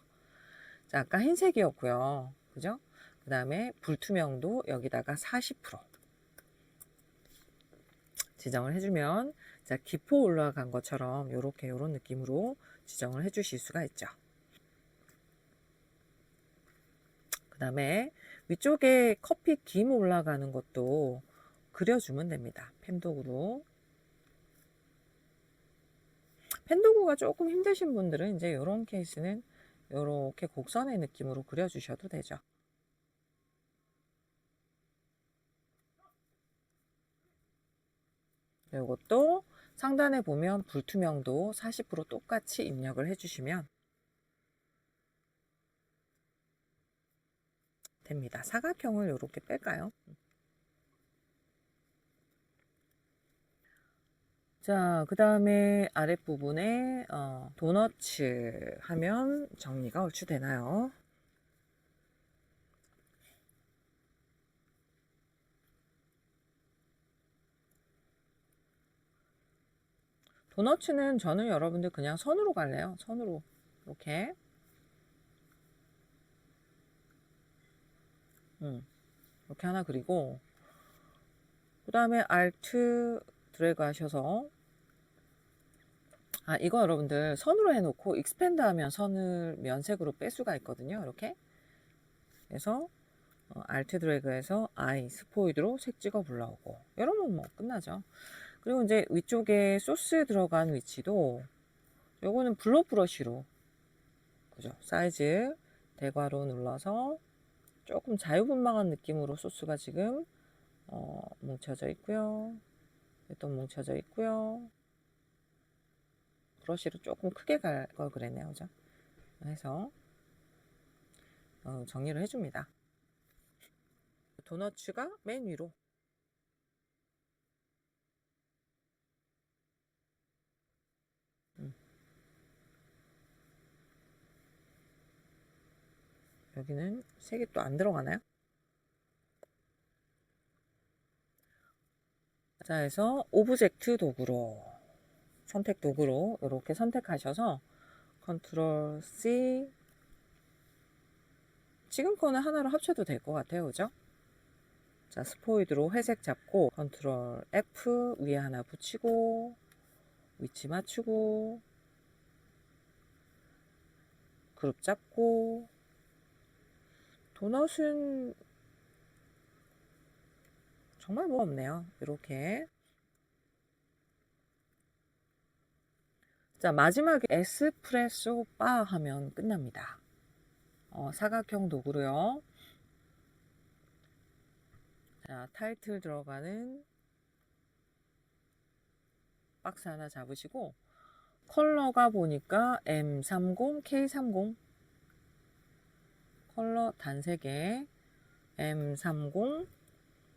자, 아까 흰색이었고요. 그죠? 그 다음에 불투명도 여기다가 40% 지정을 해주면 자, 기포 올라간 것처럼 이렇게 이런 느낌으로 지정을 해주실 수가 있죠. 그 다음에 위쪽에 커피 김 올라가는 것도 그려주면 됩니다. 펜도구로. 펜도구가 조금 힘드신 분들은 이제 이런 케이스는 이렇게 곡선의 느낌으로 그려주셔도 되죠. 이것도 상단에 보면 불투명도 40% 똑같이 입력을 해주시면 됩니다. 사각형을 이렇게 뺄까요? 자, 그 다음에 아랫부분에 도너츠 하면 정리가 얼추 되나요? 도너츠는 저는 여러분들 그냥 선으로 갈래요. 선으로 이렇게 이렇게 하나 그리고 그 다음에 Alt 드래그 하셔서 이거 여러분들 선으로 해놓고 익스펜드 하면 선을 면색으로 뺄 수가 있거든요. 이렇게 그래서 Alt 드래그해서 I 스포이드로 색 찍어 불러오고 이러면 뭐 끝나죠. 그리고 이제 위쪽에 소스 들어간 위치도 요거는 블러 브러쉬로 그죠? 사이즈 대괄호 눌러서 조금 자유분방한 느낌으로 소스가 지금 뭉쳐져 있고요. 또 뭉쳐져 있고요. 브러쉬로 조금 크게 갈 걸 그랬네요. 그죠? 해서 정리를 해줍니다. 도너츠가 맨 위로 여기는 색이 또 안 들어가나요? 자, 해서 오브젝트 도구로 선택 도구로 이렇게 선택하셔서 컨트롤 C 지금 거는 하나로 합쳐도 될 것 같아요. 그죠? 자, 스포이드로 회색 잡고 컨트롤 F 위에 하나 붙이고 위치 맞추고 그룹 잡고 도넛은 정말 뭐 없네요. 이렇게 자, 마지막에 에스프레소 바 하면 끝납니다. 사각형 도구로요. 자, 타이틀 들어가는 박스 하나 잡으시고 컬러가 보니까 M30, K30 컬러 단색에 M30,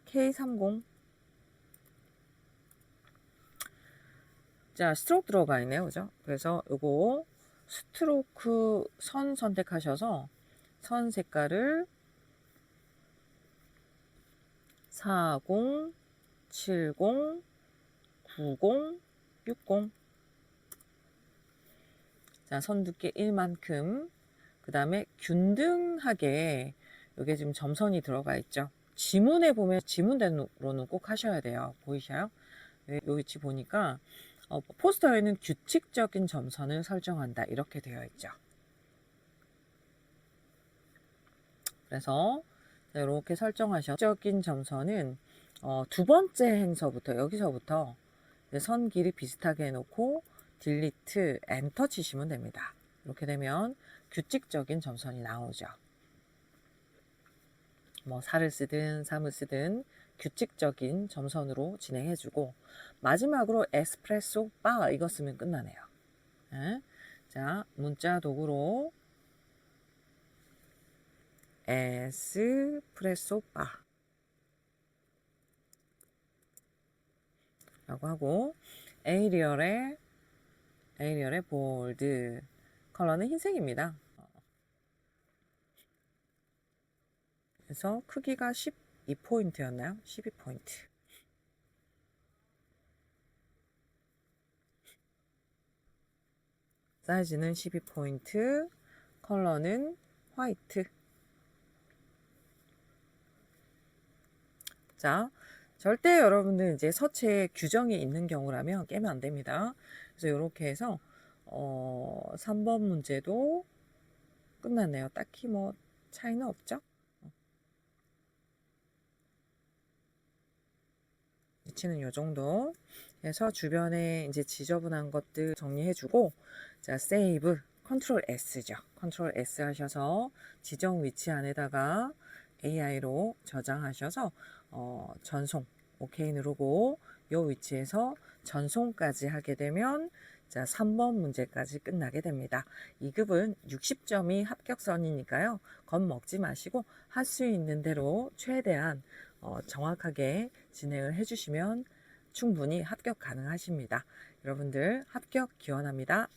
K30 자, 스트로크 들어가 있네요. 그죠? 그래서 요거 스트로크 선 선택하셔서 선 색깔을 40, 70, 90, 60 자, 선 두께 1만큼 그 다음에 균등하게 여기에 지금 점선이 들어가 있죠. 지문에 보면 지문대로는 꼭 하셔야 돼요. 보이셔요? 요 위치 보니까 포스터에는 규칙적인 점선을 설정한다 이렇게 되어 있죠. 그래서 이렇게 설정하셔서 규칙적인 점선은 두 번째 행서부터 여기서부터 선 길이 비슷하게 해놓고 딜리트 엔터 치시면 됩니다. 이렇게 되면 규칙적인 점선이 나오죠. 뭐 4를 쓰든 3을 쓰든 규칙적인 점선으로 진행해주고 마지막으로 에스프레소 바 이거 쓰면 끝나네요. 네. 자, 문자 도구로 에스프레소 바 라고 하고 에이리얼의 볼드 컬러는 흰색입니다. 그래서 크기가 12포인트였나요? 12포인트. 사이즈는 12포인트, 컬러는 화이트. 자, 절대 여러분들 이제 서체에 규정이 있는 경우라면 깨면 안 됩니다. 그래서 이렇게 해서 3번 문제도 끝났네요. 딱히 뭐 차이는 없죠? 위치는 요 정도 해서 주변에 이제 지저분한 것들 정리해주고, 자, 세이브, 컨트롤 S죠. 컨트롤 S 하셔서 지정 위치 안에다가 AI로 저장하셔서 전송, OK 누르고 요 위치에서 전송까지 하게 되면 자, 3번 문제까지 끝나게 됩니다. 2급은 60점이 합격선이니까요. 겁먹지 마시고 할 수 있는 대로 최대한 정확하게 진행을 해주시면 충분히 합격 가능하십니다. 여러분들 합격 기원합니다.